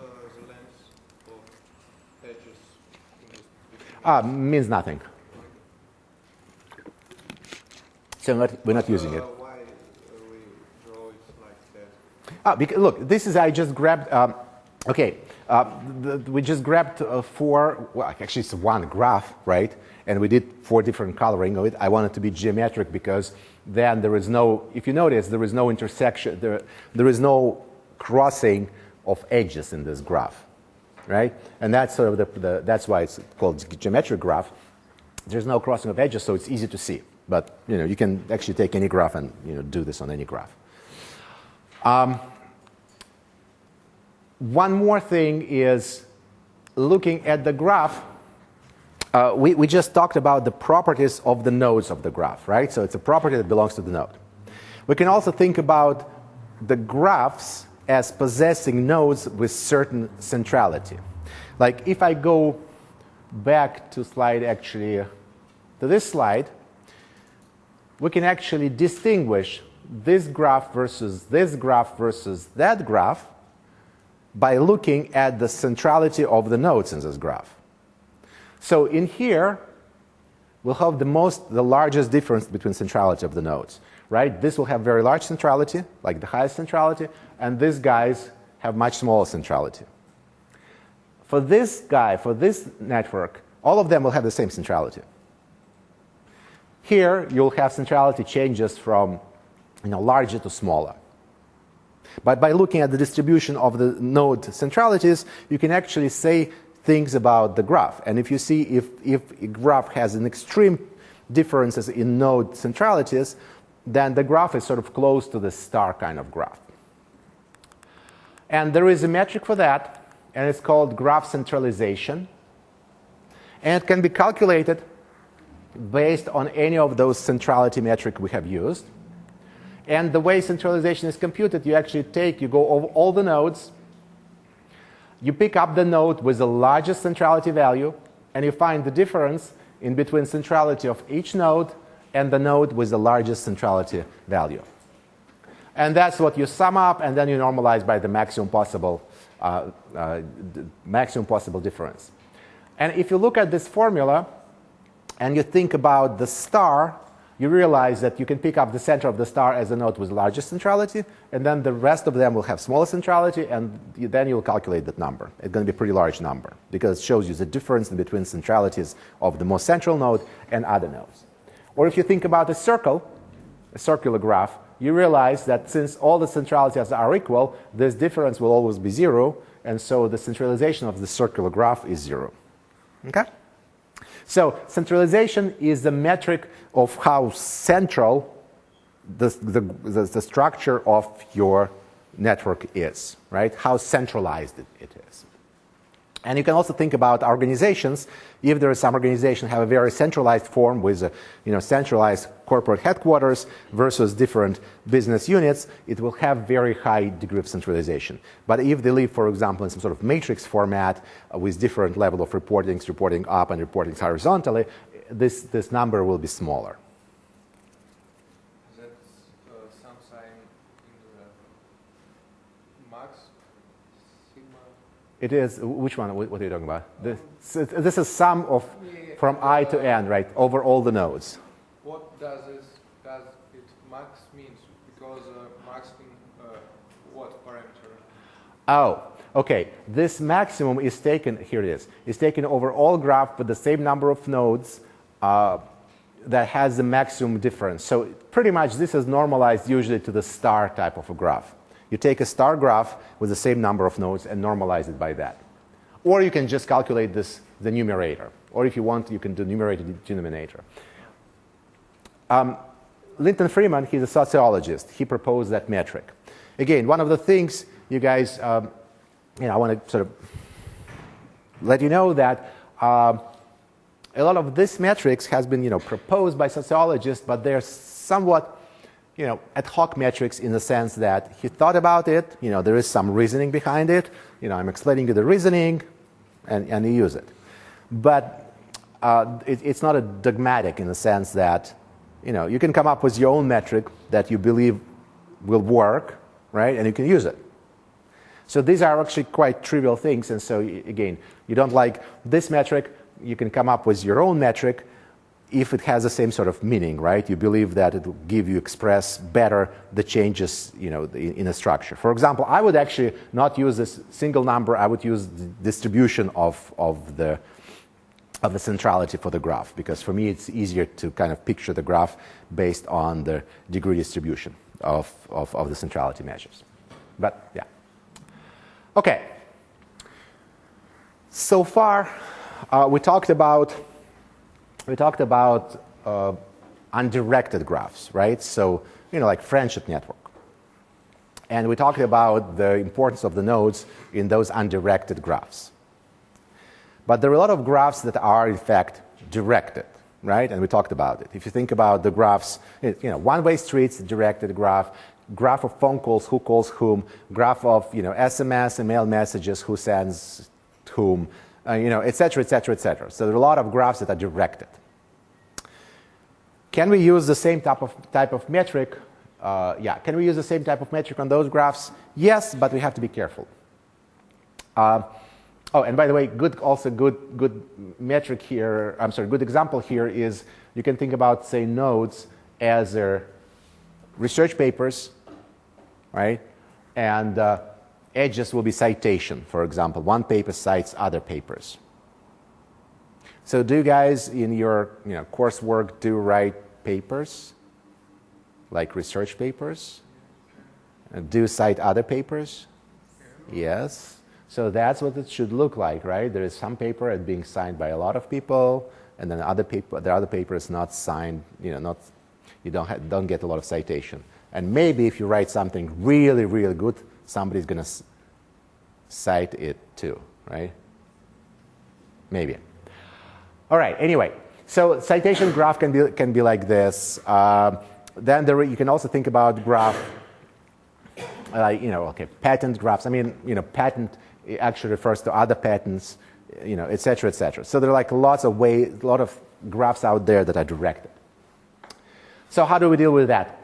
length of edges Means nothing. So we're not using it. Why we draw it like that? Look, this is, I just grabbed, we just grabbed 4, well, actually it's one graph, right? And we did 4 different coloring of it. I want it to be geometric because then there is no, if you notice, there is no intersection, there is no crossing of edges in this graph, right? And that's sort of that's why it's called geometric graph. There's no crossing of edges, so it's easy to see. But, you can actually take any graph and, do this on any graph. One more thing is looking at the graph. We just talked about the properties of the nodes of the graph, right? So it's a property that belongs to the node. We can also think about the graphs as possessing nodes with certain centrality. Like if I go back to to this slide, we can actually distinguish this graph versus that graph by looking at the centrality of the nodes in this graph. So in here, we'll have the largest difference between centrality of the nodes, right? This will have very large centrality, like the highest centrality, and these guys have much smaller centrality. For this guy, for this network, all of them will have the same centrality. Here, you'll have centrality changes from larger to smaller. But by looking at the distribution of the node centralities, you can actually say things about the graph. And if you see if a graph has an extreme differences in node centralities, then the graph is sort of close to the star kind of graph. And there is a metric for that, and it's called graph centralization. And it can be calculated based on any of those centrality metric we have used. And the way centralization is computed, you actually go over all the nodes, you pick up the node with the largest centrality value, and you find the difference in between centrality of each node and the node with the largest centrality value. And that's what you sum up, and then you normalize by the maximum possible difference. And if you look at this formula, and you think about the star, you realize that you can pick up the center of the star as a node with largest centrality, and then the rest of them will have smaller centrality, and then you'll calculate that number. It's going to be a pretty large number, because it shows you the difference in between centralities of the most central node and other nodes. Or if you think about a circle, a circular graph, you realize that since all the centralities are equal, this difference will always be 0, and so the centralization of the circular graph is 0. Okay? So centralization is the metric of how central the structure of your network is, right? How centralized it is. And you can also think about organizations. If there is some organization have a very centralized form with a centralized corporate headquarters versus different business units, it will have very high degree of centralization. But if they live, for example, in some sort of matrix format with different level of reporting up and reporting horizontally, this number will be smaller. Is that some sign in the max, sigma? It is, which one? What are you talking about? This is sum of from I to n, right, over all the nodes. What does it max means? Because max in what parameter? Oh, okay. This maximum is taken, here it is taken over all graph with the same number of nodes that has the maximum difference. So pretty much this is normalized usually to the star type of a graph. You take a star graph with the same number of nodes and normalize it by that. Or you can just calculate the numerator. Or if you want, you can do numerator denominator. Linton Freeman, he's a sociologist. He proposed that metric. Again, one of the things you guys, I want to sort of let you know that a lot of this metrics has been, proposed by sociologists, but they're somewhat ad hoc metrics in the sense that he thought about it, there is some reasoning behind it, I'm explaining you the reasoning, and you use it. But it's not a dogmatic in the sense that, you can come up with your own metric that you believe will work, right, and you can use it. So these are actually quite trivial things, and so, again, you don't like this metric, you can come up with your own metric, if it has the same sort of meaning, right? You believe that it will give you express better the changes, in a structure. For example, I would actually not use this single number. I would use the distribution of the centrality for the graph, because for me it's easier to kind of picture the graph based on the degree distribution of the centrality measures. But yeah. Okay. So far, we talked about undirected graphs, right? So, like friendship network. And we talked about the importance of the nodes in those undirected graphs. But there are a lot of graphs that are, in fact, directed, right? And we talked about it. If you think about the graphs, one-way streets, directed graph of phone calls, who calls whom, graph of, SMS, email messages, who sends whom, et cetera, et cetera, et cetera. So there are a lot of graphs that are directed. Can we use the same type of metric? Can we use the same type of metric on those graphs? Yes, but we have to be careful. And by the way, good metric here. I'm sorry, good example here is you can think about, say, nodes as research papers, right? And edges will be citation. For example, one paper cites other papers. So do you guys in your coursework write papers, like research papers? Do you cite other papers? Yes. So that's what it should look like, right? There is some paper being signed by a lot of people, and then the other paper is not signed. You don't get a lot of citation. And maybe if you write something really, really good, somebody's going to cite it too, right? Maybe. All right. Anyway, so citation graph can be like this. Then you can also think about graph, patent graphs. I mean, patent actually refers to other patents, et cetera, et cetera. So there are like a lot of graphs out there that are directed. So how do we deal with that?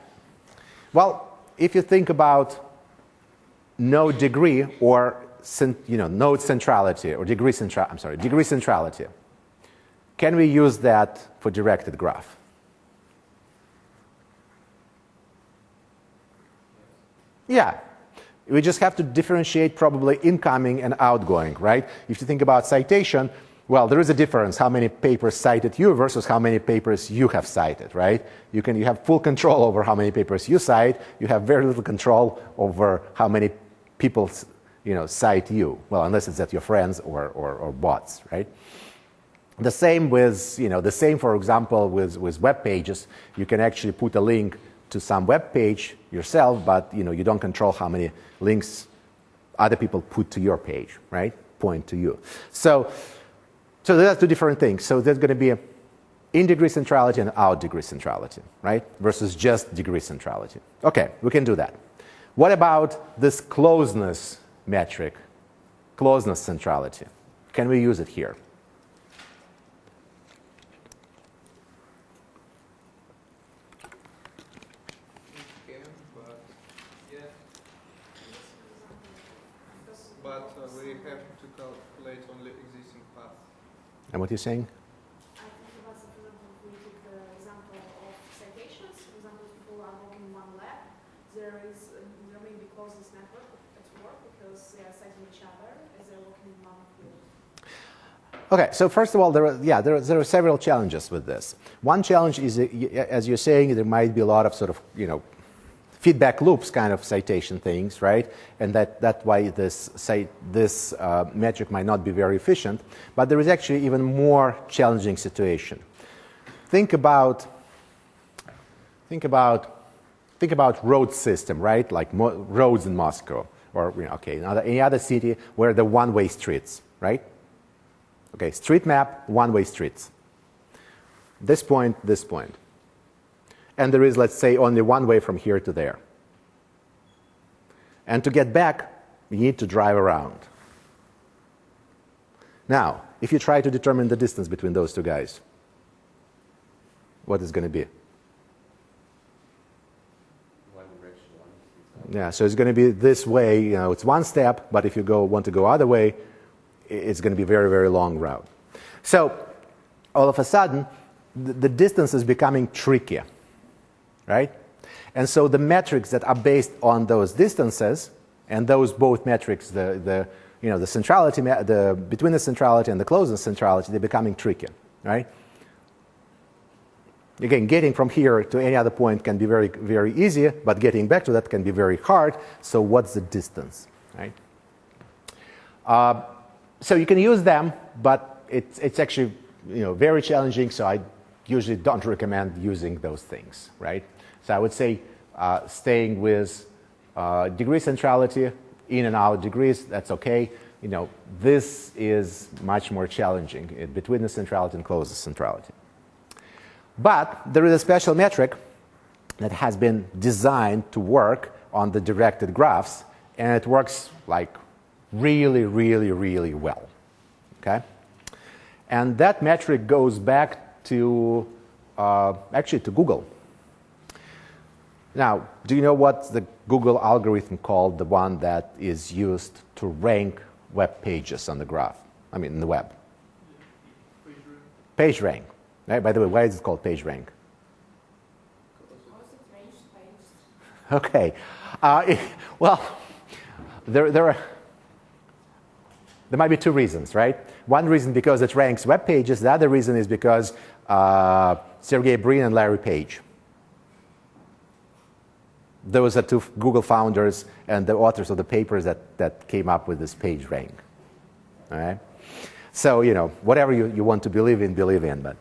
Well, if you think about node degree or node centrality or degree centrality. Can we use that for directed graph? Yeah. We just have to differentiate probably incoming and outgoing, right? If you think about citation, Well, there is a difference how many papers cited you versus how many papers you have cited, right? You have full control over how many papers you cite. You have very little control over how many people cite you. Well, unless it's that your friends or bots, right? The same with, for example, with web pages. You can actually put a link to some web page yourself, but you don't control how many links other people put to your page, right? Point to you. So that's two different things. So there's going to be in-degree centrality and out-degree centrality, right? Versus just degree centrality. Okay, we can do that. What about this closeness metric, closeness centrality? Can we use it here? But we have to calculate only existing paths. And what are you saying? I think about, for example, if we take the example of citations, for example, people are working in one lab, there may be closest network at work because they are citing each other as they're working in one field. Okay, so first of all, there are several challenges with this. One challenge is, as you're saying, there might be a lot of sort of, feedback loops kind of citation things, right? And that's why this metric might not be very efficient. But there is actually even more challenging situation. Think about road system, right? Like roads in Moscow, or any other city where the one-way streets, right? Okay, street map, one-way streets. This point, this point. And there is, let's say, only one way from here to there. And to get back, you need to drive around. Now, if you try to determine the distance between those two guys, what is going to be? One direction, one. Yeah, so it's going to be this way. It's one step, but if you want to go other way, it's going to be a very, very long route. So all of a sudden, the distance is becoming trickier. Right? And so the metrics that are based on those distances, and those both metrics, the centrality, between the centrality and the closeness centrality, they're becoming trickier, right? Again, getting from here to any other point can be very, very easy, but getting back to that can be very hard. So what's the distance, right? So you can use them, but it's actually very challenging. So I usually don't recommend using those things, right? So I would say staying with degree centrality, in and out degrees, that's okay. This is much more challenging between the centrality and closest centrality. But there is a special metric that has been designed to work on the directed graphs, and it works like really, really, really well. Okay? And that metric goes back to actually to Google. Now, do you know what the Google algorithm called, the one that is used to rank web pages on the graph? I mean, in the web. Pagerank. Right? By the way, why is it called Pagerank? Okay. Well, there might be two reasons, right? One reason because it ranks web pages. The other reason is because Sergey Brin and Larry Page. Those are two Google founders and the authors of the papers that came up with this PageRank. All right? So, whatever you want to believe in, but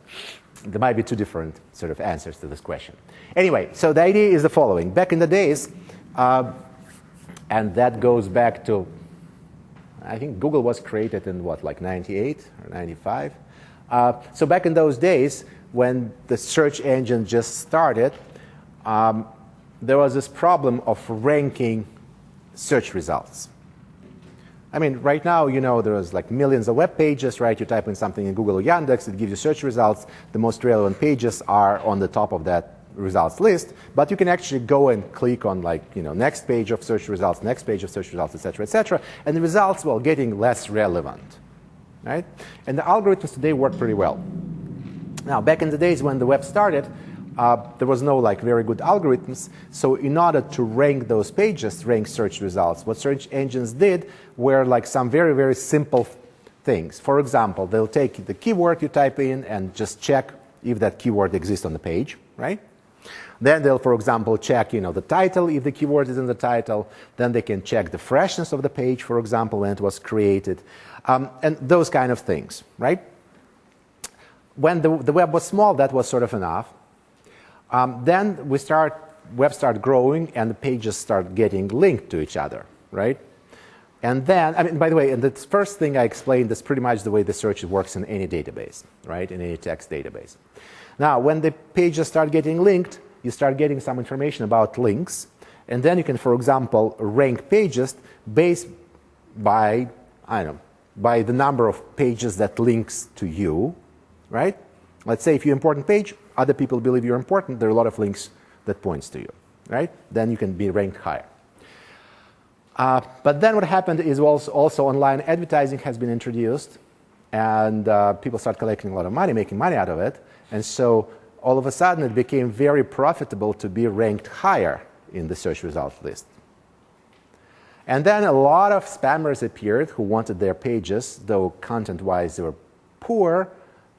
there might be two different sort of answers to this question. Anyway, so the idea is the following. Back in the days, and that goes back to, I think Google was created in like 98 or 95. So back in those days, when the search engine just started, there was this problem of ranking search results. I mean, right now, there's like millions of web pages, right? You type in something in Google or Yandex, it gives you search results. The most relevant pages are on the top of that results list, but you can actually go and click on next page of search results, next page of search results, etc., and the results, well, getting less relevant, right? And the algorithms today work pretty well. Now, back in the days when the web started, there was no very good algorithms. So in order to rank those pages, rank search results, what search engines did were some very, very simple things. For example, they'll take the keyword you type in and just check if that keyword exists on the page, right? Then they'll, for example, check the title, if the keyword is in the title. Then they can check the freshness of the page, for example, when it was created, and those kind of things, right? When the web was small, that was sort of enough. Then web start growing, and the pages start getting linked to each other, right? And then, by the way, and the first thing I explained is pretty much the way the search works in any database, right? In any text database. Now, when the pages start getting linked, you start getting some information about links, and then you can, for example, rank pages based by, by the number of pages that links to you, right? Let's say if you're an important page, other people believe you're important, there are a lot of links that points to you, right? Then you can be ranked higher. But then what happened is also online advertising has been introduced, and people start collecting a lot of money, making money out of it, and so all of a sudden it became very profitable to be ranked higher in the search result list. And then a lot of spammers appeared who wanted their pages, though content-wise they were poor,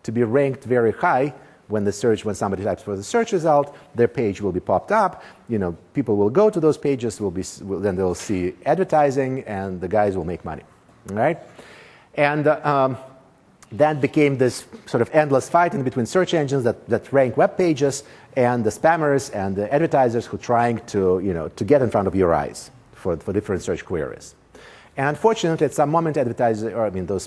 to be ranked very high. When somebody types for the search result, their page will be popped up. People will go to those pages, then they'll see advertising, and the guys will make money, right? And that became this sort of endless fight in between search engines that rank web pages and the spammers and the advertisers who are trying to get in front of your eyes for different search queries. And unfortunately, at some moment, those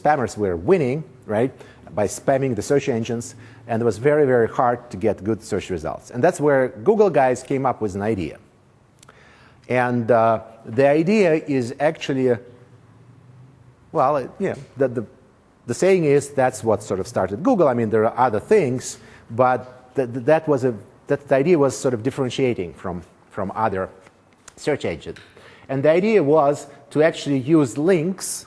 spammers were winning, right, by spamming the search engines, and it was very, very hard to get good search results. And that's where Google guys came up with an idea. And the idea is actually, the saying is that's what sort of started Google. There are other things, but the idea was sort of differentiating from other search engines. And the idea was to actually use links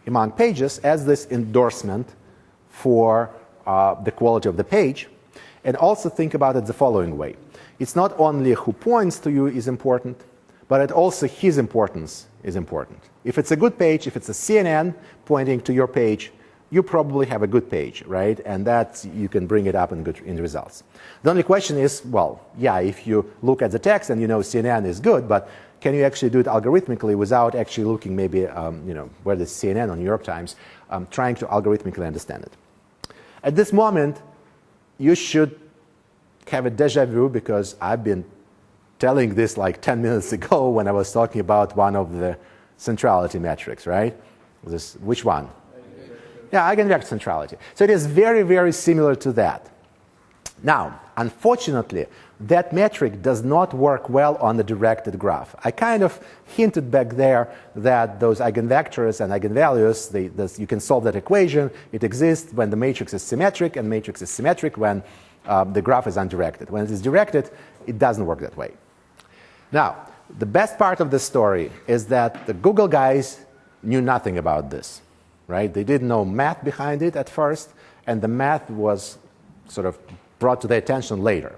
among pages as this endorsement for the quality of the page, and also think about it the following way. It's not only who points to you is important, but it also his importance is important. If it's a good page, if it's a CNN pointing to your page, you probably have a good page, right? And you can bring it up in the results. The only question is, if you look at the text and CNN is good, but can you actually do it algorithmically without actually looking maybe, whether it's CNN or New York Times, trying to algorithmically understand it? At this moment, you should have a deja vu, because I've been telling this like 10 minutes ago when I was talking about one of the centrality metrics, right? Which one? Yeah, Eigenvector Centrality. So it is very, very similar to that. Now, unfortunately, that metric does not work well on the directed graph. I kind of hinted back there that those eigenvectors and eigenvalues, you can solve that equation. It exists when the matrix is symmetric, and matrix is symmetric when the graph is undirected. When it is directed, it doesn't work that way. Now, the best part of the story is that the Google guys knew nothing about this, right? They didn't know math behind it at first, and the math was sort of brought to their attention later.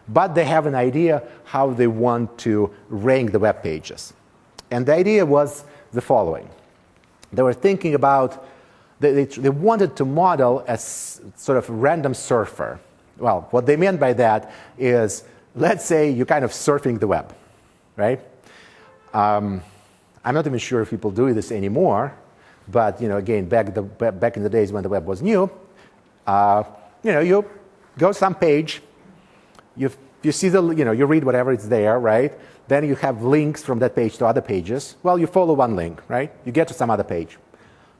But they have an idea how they want to rank the web pages. And the idea was the following. They were thinking about, they wanted to model a sort of random surfer. Well, what they meant by that is, let's say you're kind of surfing the web, right? I'm not even sure if people do this anymore, but again, back in the days when the web was new, you go to some page, you see you read whatever is there, right? Then you have links from that page to other pages. Well, you follow one link, right? You get to some other page.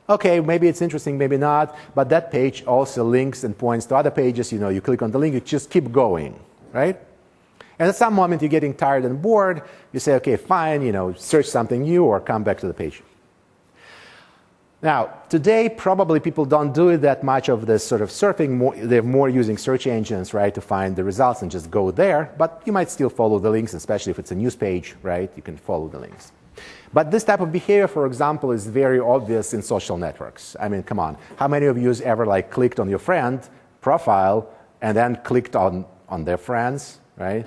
Okay, maybe it's interesting, maybe not, but that page also links and points to other pages. You click on the link, you just keep going, right? And at some moment, you're getting tired and bored. You say, okay, fine, search something new or come back to the page. Now, today, probably people don't do that much of this sort of surfing. They're more using search engines, right, to find the results and just go there. But you might still follow the links, especially if it's a news page, right? You can follow the links. But this type of behavior, for example, is very obvious in social networks. Come on. How many of you ever clicked on your friend profile and then clicked on their friends, right?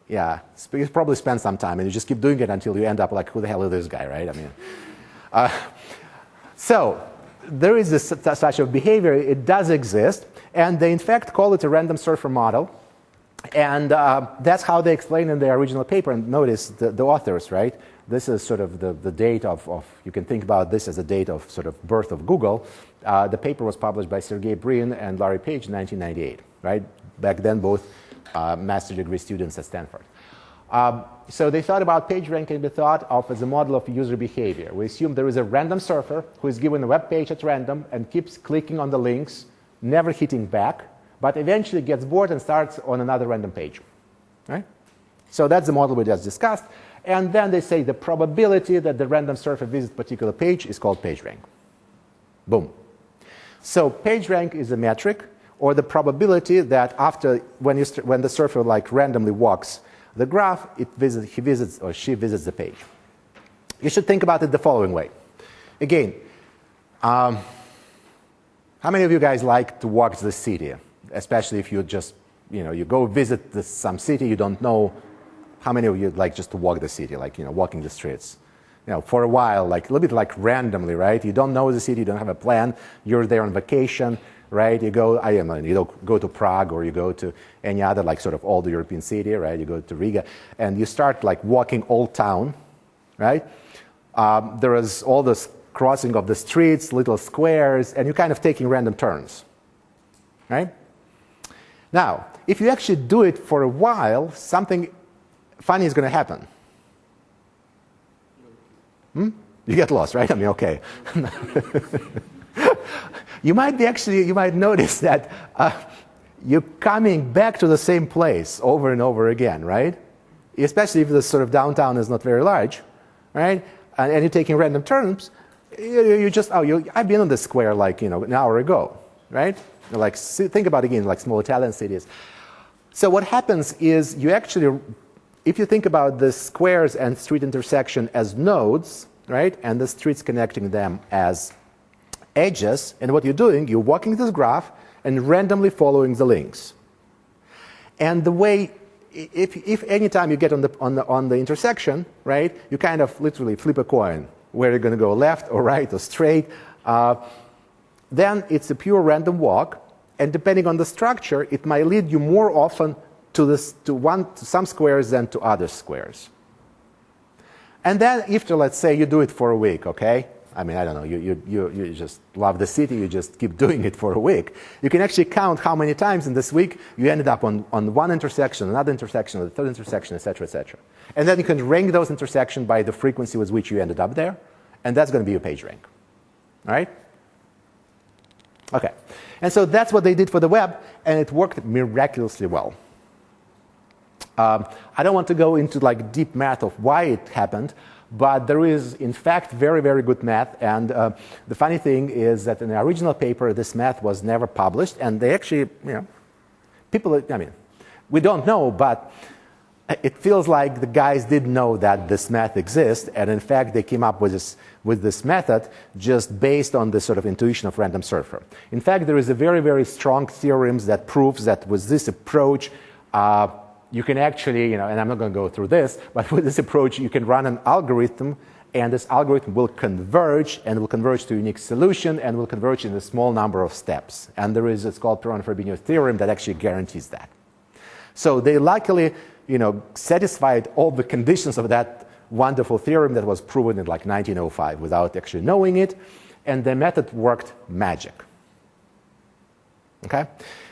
Yeah, you probably spend some time, and you just keep doing it until you end up like, who the hell is this guy, right? So there is this such a behavior. It does exist, and they in fact call it a random surfer model, and that's how they explain in their original paper. And notice the authors, right? This is sort of the date of, you can think about this as a date of sort of birth of Google. The paper was published by Sergey Brin and Larry Page in 1998, right? Back then, both master's degree students at Stanford. So they thought about PageRank can be thought of as a model of user behavior. We assume there is a random surfer who is given a web page at random and keeps clicking on the links, never hitting back, but eventually gets bored and starts on another random page, right? So that's the model we just discussed. And then they say the probability that the random surfer visits a particular page is called PageRank. Boom. So PageRank is a metric, or the probability that after when the surfer like randomly walks the graph, he visits or she visits the page. You should think about it the following way. Again, how many of you guys like to walk the city, especially if you just, you go visit some city, you don't know. How many of you like just to walk the city, like, walking the streets? For a while, like a little bit like randomly, right? You don't know the city, you don't have a plan, you're there on vacation, right? You go, you go to Prague, or you go to any other like sort of old European city, right? You go to Riga, and you start like walking Old Town, right? There is all this crossing of the streets, little squares, and you're kind of taking random turns, right? Now, if you actually do it for a while, something funny is going to happen. You get lost, right? Okay. You might notice that you're coming back to the same place over and over again, right? Especially if the sort of downtown is not very large, right? And you're taking random turns. I've been on the square like, an hour ago, right? Like, think about again, like small Italian cities. So what happens is you actually, if you think about the squares and street intersection as nodes, right, and the streets connecting them as edges, and what you're doing, you're walking this graph and randomly following the links. And the way, if any time you get on the intersection, right, you kind of literally flip a coin where you're going to go left or right or straight. Then it's a pure random walk, and depending on the structure, it might lead you more often to some squares than to other squares. And then after, let's say, you do it for a week, okay? I don't know, you just love the city, you just keep doing it for a week. You can actually count how many times in this week you ended up on one intersection, another intersection, the third intersection, et cetera, et cetera. And then you can rank those intersections by the frequency with which you ended up there, and that's going to be your page rank, all right? Okay, and so that's what they did for the web, and it worked miraculously well. I don't want to go into like deep math of why it happened, but there is, in fact, very, very good math. And the funny thing is that in the original paper, this math was never published. And they actually, we don't know, but it feels like the guys didn't know that this math exists. And in fact, they came up with this method just based on the sort of intuition of random surfer. In fact, there is a very, very strong theorems that proves that with this approach, you can actually, and I'm not going to go through this, but with this approach, you can run an algorithm, and this algorithm will converge, and will converge to a unique solution, and will converge in a small number of steps. And there is, it's called Perron-Fabinho theorem that actually guarantees that. So they luckily, satisfied all the conditions of that wonderful theorem that was proven in like 1905 without actually knowing it, and the method worked magic. Okay?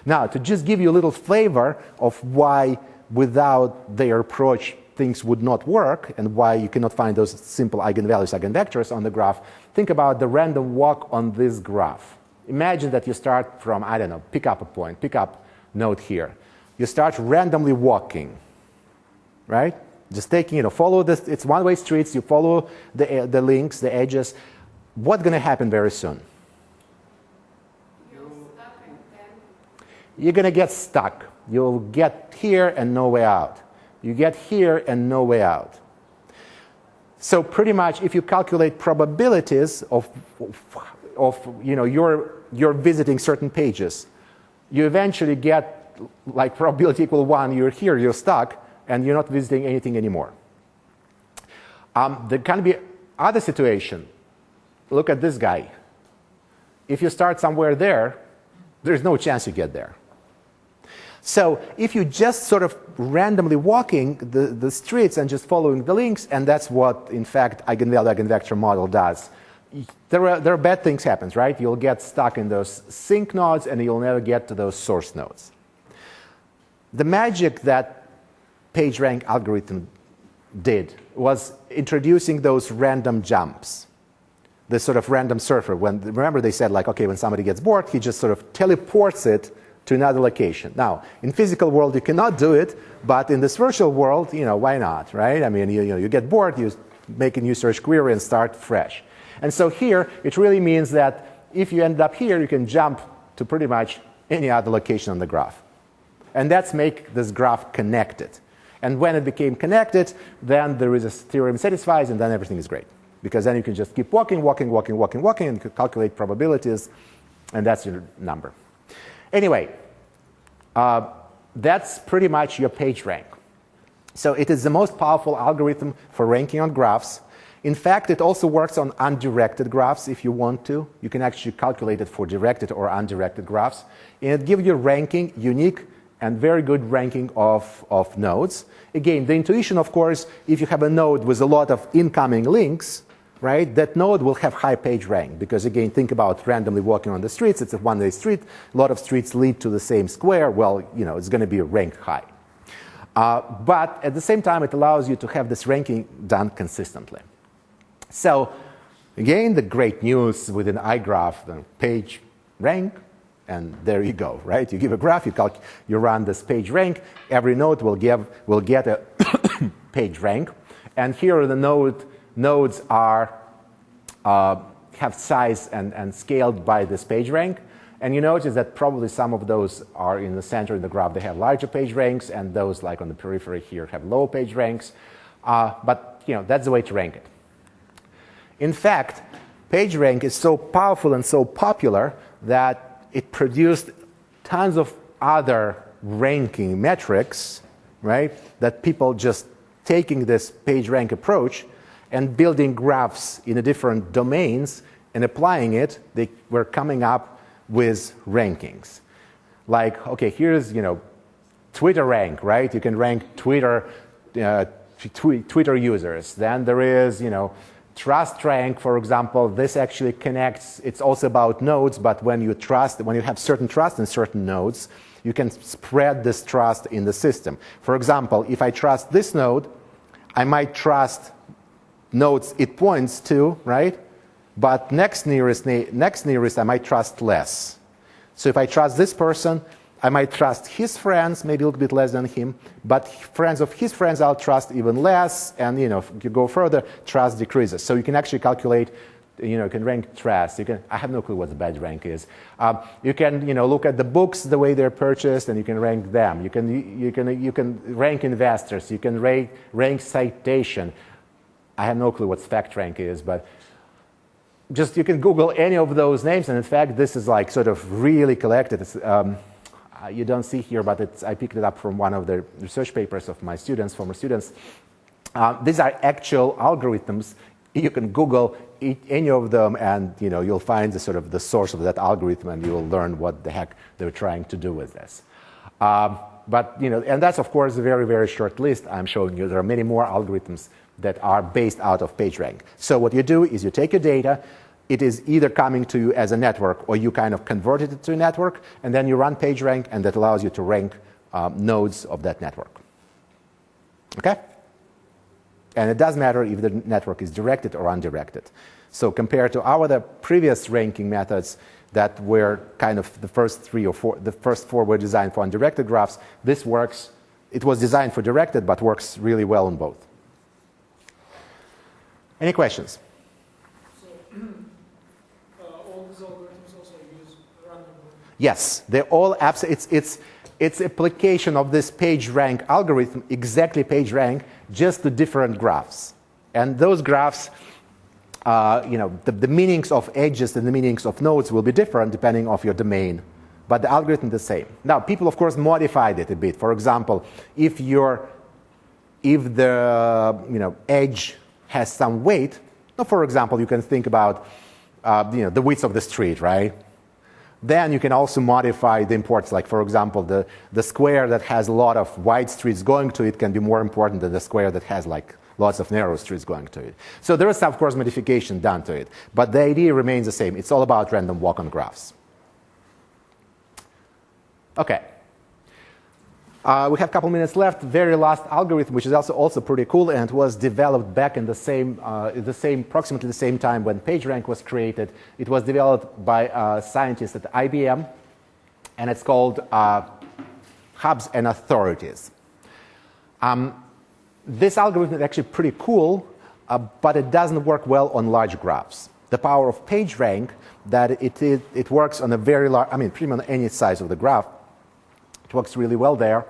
Now, to just give you a little flavor of why without their approach things would not work, and why you cannot find those simple eigenvalues, eigenvectors on the graph, think about the random walk on this graph. Imagine that you start from, pick up a point, pick up node here. You start randomly walking, right? Just taking, follow this, it's one-way streets, you follow the links, the edges. What's going to happen very soon? You're going to get stuck. You'll get here and no way out. You get here and no way out. So pretty much, if you calculate probabilities of you're visiting certain pages, you eventually get like probability equal 1. You're here, you're stuck, and you're not visiting anything anymore. There can be other situation. Look at this guy. If you start somewhere there, there's no chance you get there. So if you just sort of randomly walking the streets and just following the links, and that's what, in fact, eigenvector model does, there are bad things happen, right? You'll get stuck in those sink nodes, and you'll never get to those source nodes. The magic that PageRank algorithm did was introducing those random jumps, this sort of random surfer. Remember they said, like, okay, when somebody gets bored, he just sort of teleports it to another location. Now, in physical world, you cannot do it, but in this virtual world, why not, right? I mean, you get bored, you make a new search query and start fresh. And so here, it really means that if you end up here, you can jump to pretty much any other location on the graph. And that's make this graph connected. And when it became connected, then there is a theorem satisfies, and then everything is great. Because then you can just keep walking, and calculate probabilities, and that's your number. Anyway, that's pretty much your PageRank. So it is the most powerful algorithm for ranking on graphs. In fact, it also works on undirected graphs if you want to. You can actually calculate it for directed or undirected graphs. And it gives you ranking, unique and very good ranking of nodes. Again, the intuition, of course, if you have a node with a lot of incoming links, right, that node will have high page rank. Because again, think about randomly walking on the streets. It's a one-way street. A lot of streets lead to the same square. Well, it's going to be ranked high. But at the same time, it allows you to have this ranking done consistently. So again, the great news within iGraph, the page rank, and there you go, right? You give a graph, you run this page rank. Every node will get a page rank. And here the nodes are have size and scaled by this page rank. And you notice that probably some of those are in the center of the graph. They have larger page ranks, and those like on the periphery here have low page ranks. But that's the way to rank it. In fact, PageRank is so powerful and so popular that it produced tons of other ranking metrics, right? That people just taking this PageRank approach and building graphs in the different domains and applying it, they were coming up with rankings. Like, okay, here's, Twitter rank, right? You can rank Twitter users. Then there is, trust rank, for example. This actually connects. It's also about nodes, but when you have certain trust in certain nodes, you can spread this trust in the system. For example, if I trust this node, I might trust nodes it points to, right? But next nearest I might trust less. So if I trust this person, I might trust his friends, maybe a little bit less than him, but friends of his friends I'll trust even less, and if you go further, trust decreases. So you can actually calculate, you can rank trust. I have no clue what the badge rank is. You can, look at the books the way they're purchased, and you can rank them. You can rank investors. You can rank citation. I have no clue what fact rank is, but just you can Google any of those names, and in fact, this is like sort of really collected. It's, you don't see here, but I picked it up from one of the research papers of my students, former students. These are actual algorithms. You can Google any of them, and you'll find the source of that algorithm, and you'll learn what the heck they're trying to do with this. But and that's of course a very, very short list. I'm showing you there are many more algorithms that are based out of PageRank. So what you do is you take your data. It is either coming to you as a network, or you kind of converted it to a network, and then you run PageRank, and that allows you to rank nodes of that network. Okay? And it doesn't matter if the network is directed or undirected. So compared to the previous ranking methods that were kind of the first four were designed for undirected graphs, this works. It was designed for directed, but works really well on both. Any questions? Yes, they're all it's application of this PageRank algorithm, exactly PageRank, just to different graphs. And those graphs, the meanings of edges and the meanings of nodes will be different depending on your domain, but the algorithm is the same. Now, people of course modified it a bit. For example, if the edge has some weight, for example, you can think about the width of the street, right? Then you can also modify the importance. Like, for example, the square that has a lot of wide streets going to it can be more important than the square that has like lots of narrow streets going to it. So there is, of course, modification done to it. But the idea remains the same. It's all about random walk on graphs. Okay. We have a couple minutes left. Very last algorithm, which is also pretty cool, and it was developed back in approximately the same time when PageRank was created. It was developed by scientists at IBM, and it's called hubs and authorities. This algorithm is actually pretty cool, but it doesn't work well on large graphs. The power of PageRank, that it works on a very large, pretty much any size of the graph. It works really well there.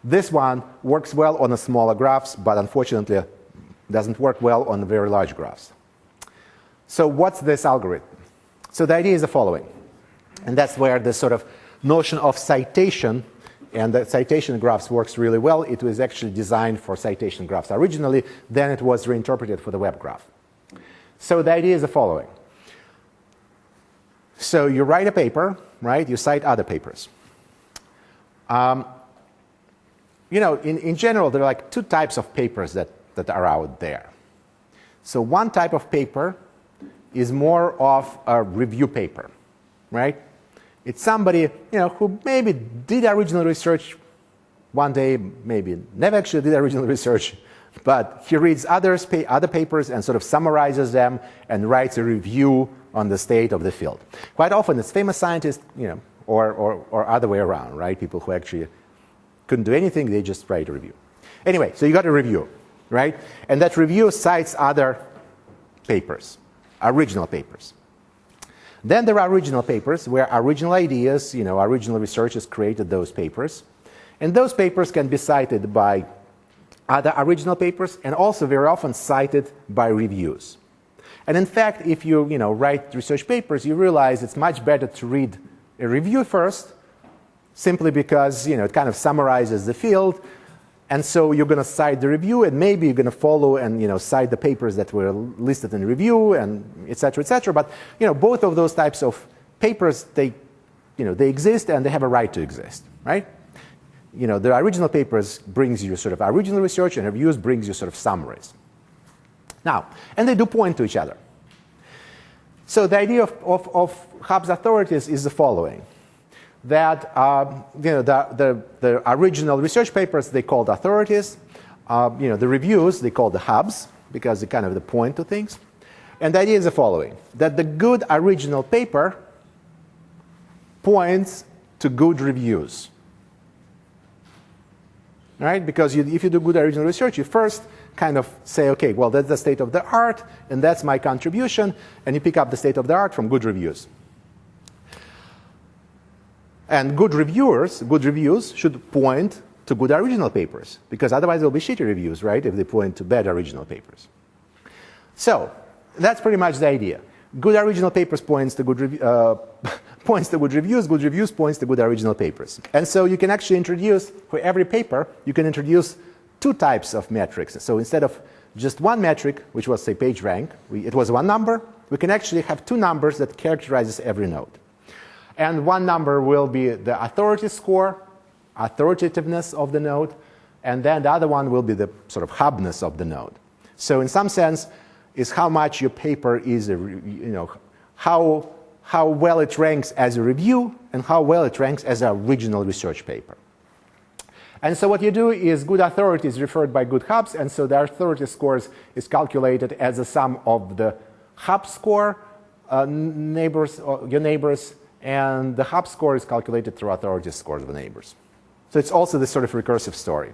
This one works well on the smaller graphs, but unfortunately doesn't work well on the very large graphs. So what's this algorithm? So the idea is the following, and that's where the sort of notion of citation and the citation graphs works really well. It was actually designed for citation graphs originally, then it was reinterpreted for the web graph. So the idea is the following. So you write a paper, right? You cite other papers. In general, there are like two types of papers that are out there. So one type of paper is more of a review paper, right? It's somebody, who maybe did original research one day, maybe never actually did original research, but he reads other papers and sort of summarizes them and writes a review on the state of the field. Quite often it's famous scientists, or other way around, right? People who actually couldn't do anything, they just write a review. Anyway, so you got a review, right? And that review cites other papers, original papers. Then there are original papers where original ideas, original researchers created those papers. And those papers can be cited by other original papers and also very often cited by reviews. And in fact, if you, write research papers, you realize it's much better to read a review first, simply because, it kind of summarizes the field. And so you're going to cite the review, and maybe you're going to follow and cite the papers that were listed in the review, and et cetera, et cetera. But both of those types of papers, they exist and they have a right to exist, right? The original papers brings you sort of original research, and reviews brings you sort of summaries. Now, and they do point to each other. So the idea of hubs authorities is the following. That the original research papers, they called authorities. The reviews, they call the hubs, because they kind of point to things. And the idea is the following, that the good original paper points to good reviews. Right? Because if you do good original research, you first kind of say, okay, well, that's the state of the art, and that's my contribution, and you pick up the state of the art from good reviews. And good reviews should point to good original papers, because otherwise they'll be shitty reviews, right, if they point to bad original papers. So that's pretty much the idea. Good original papers points to good reviews, good reviews points to good original papers. And so you can actually introduce, for every paper, you can introduce two types of metrics. So instead of just one metric, which was, say, PageRank, it was one number, we can actually have two numbers that characterizes every node. And one number will be the authority score, authoritativeness of the node, and then the other one will be the sort of hubness of the node. So in some sense, is how much your paper is, how well it ranks as a review and how well it ranks as an original research paper. And so what you do is good authority is referred by good hubs, and so the authority scores is calculated as a sum of the hub score, your neighbors, and the hub score is calculated through authority scores of the neighbors. So it's also this sort of recursive story.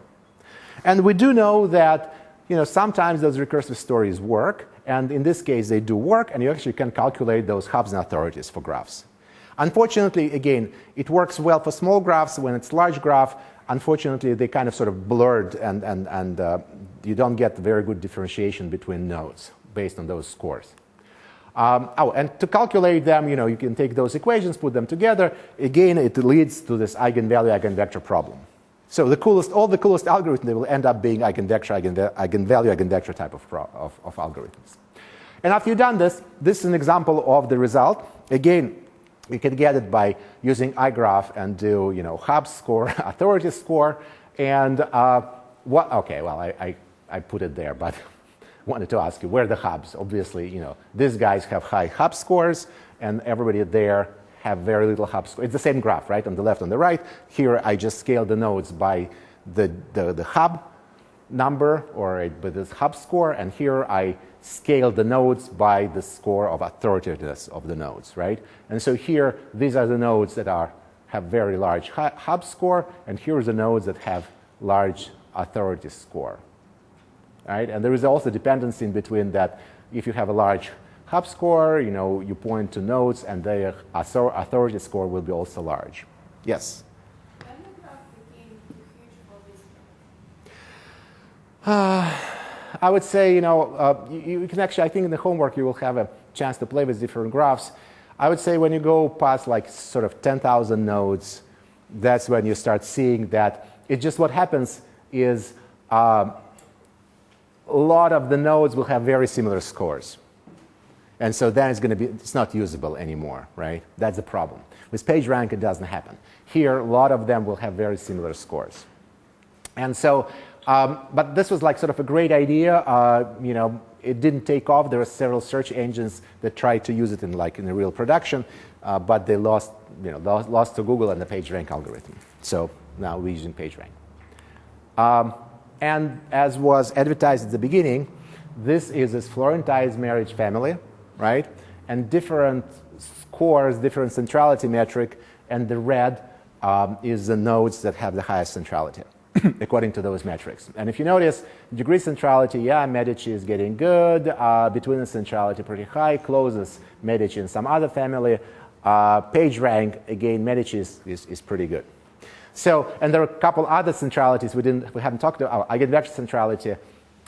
And we do know that sometimes those recursive stories work, and in this case they do work, and you actually can calculate those hubs and authorities for graphs. Unfortunately, again, it works well for small graphs. When it's large graph, unfortunately, they kind of sort of blurred, and you don't get very good differentiation between nodes based on those scores. And to calculate them, you can take those equations, put them together. Again, it leads to this eigenvalue, eigenvector problem. So all the coolest algorithms, they will end up being eigenvector, eigenvalue, eigenvector type of algorithms. And after you've done this, this is an example of the result. Again, you can get it by using iGraph and do, hub score, authority score, and okay, well, I put it there, but wanted to ask you, where are the hubs? Obviously, these guys have high hub scores, and everybody there have very little hub score. It's the same graph, right, on the left and the right. Here, I just scale the nodes by the hub number, or by this hub score, and here I scale the nodes by the score of authoritativeness of the nodes, right? And so here, these are the nodes that have very large hub score, and here are the nodes that have large authority score, right? And there is also dependency in between that. If you have a large hub score, you point to nodes, and their authority score will be also large. Yes? When the graph became too huge for this? I would say, you can actually, I think in the homework you will have a chance to play with different graphs. I would say when you go past like sort of 10,000 nodes, that's when you start seeing that it's just what happens is a lot of the nodes will have very similar scores. And so then it's not usable anymore, right? That's the problem. With PageRank, it doesn't happen. Here, a lot of them will have very similar scores. And so, but this was like sort of a great idea. It didn't take off. There were several search engines that tried to use it in the real production, but they lost to Google and the PageRank algorithm. So now we're using PageRank. And as was advertised at the beginning, this is this Florentine marriage family, right? And different scores, different centrality metric, and the red is the nodes that have the highest centrality according to those metrics. And if you notice, degree centrality, yeah, Medici is getting good. Between the centrality pretty high. Closest, Medici and some other family. PageRank, again, Medici is pretty good. So, and there are a couple other centralities we haven't talked about. Eigenvector centrality,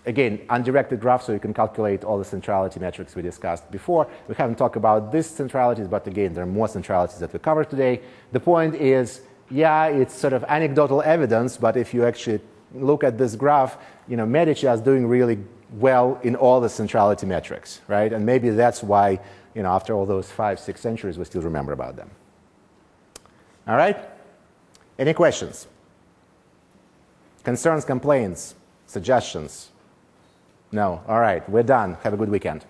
again, undirected graph, so you can calculate all the centrality metrics we discussed before. We haven't talked about these centralities, but again, there are more centralities that we covered today. The point is, yeah, it's sort of anecdotal evidence, but if you actually look at this graph, Medici is doing really well in all the centrality metrics, right? And maybe that's why, after all those 5-6 centuries, we still remember about them. All right? Any questions? Concerns, complaints, suggestions? No? All right, we're done. Have a good weekend.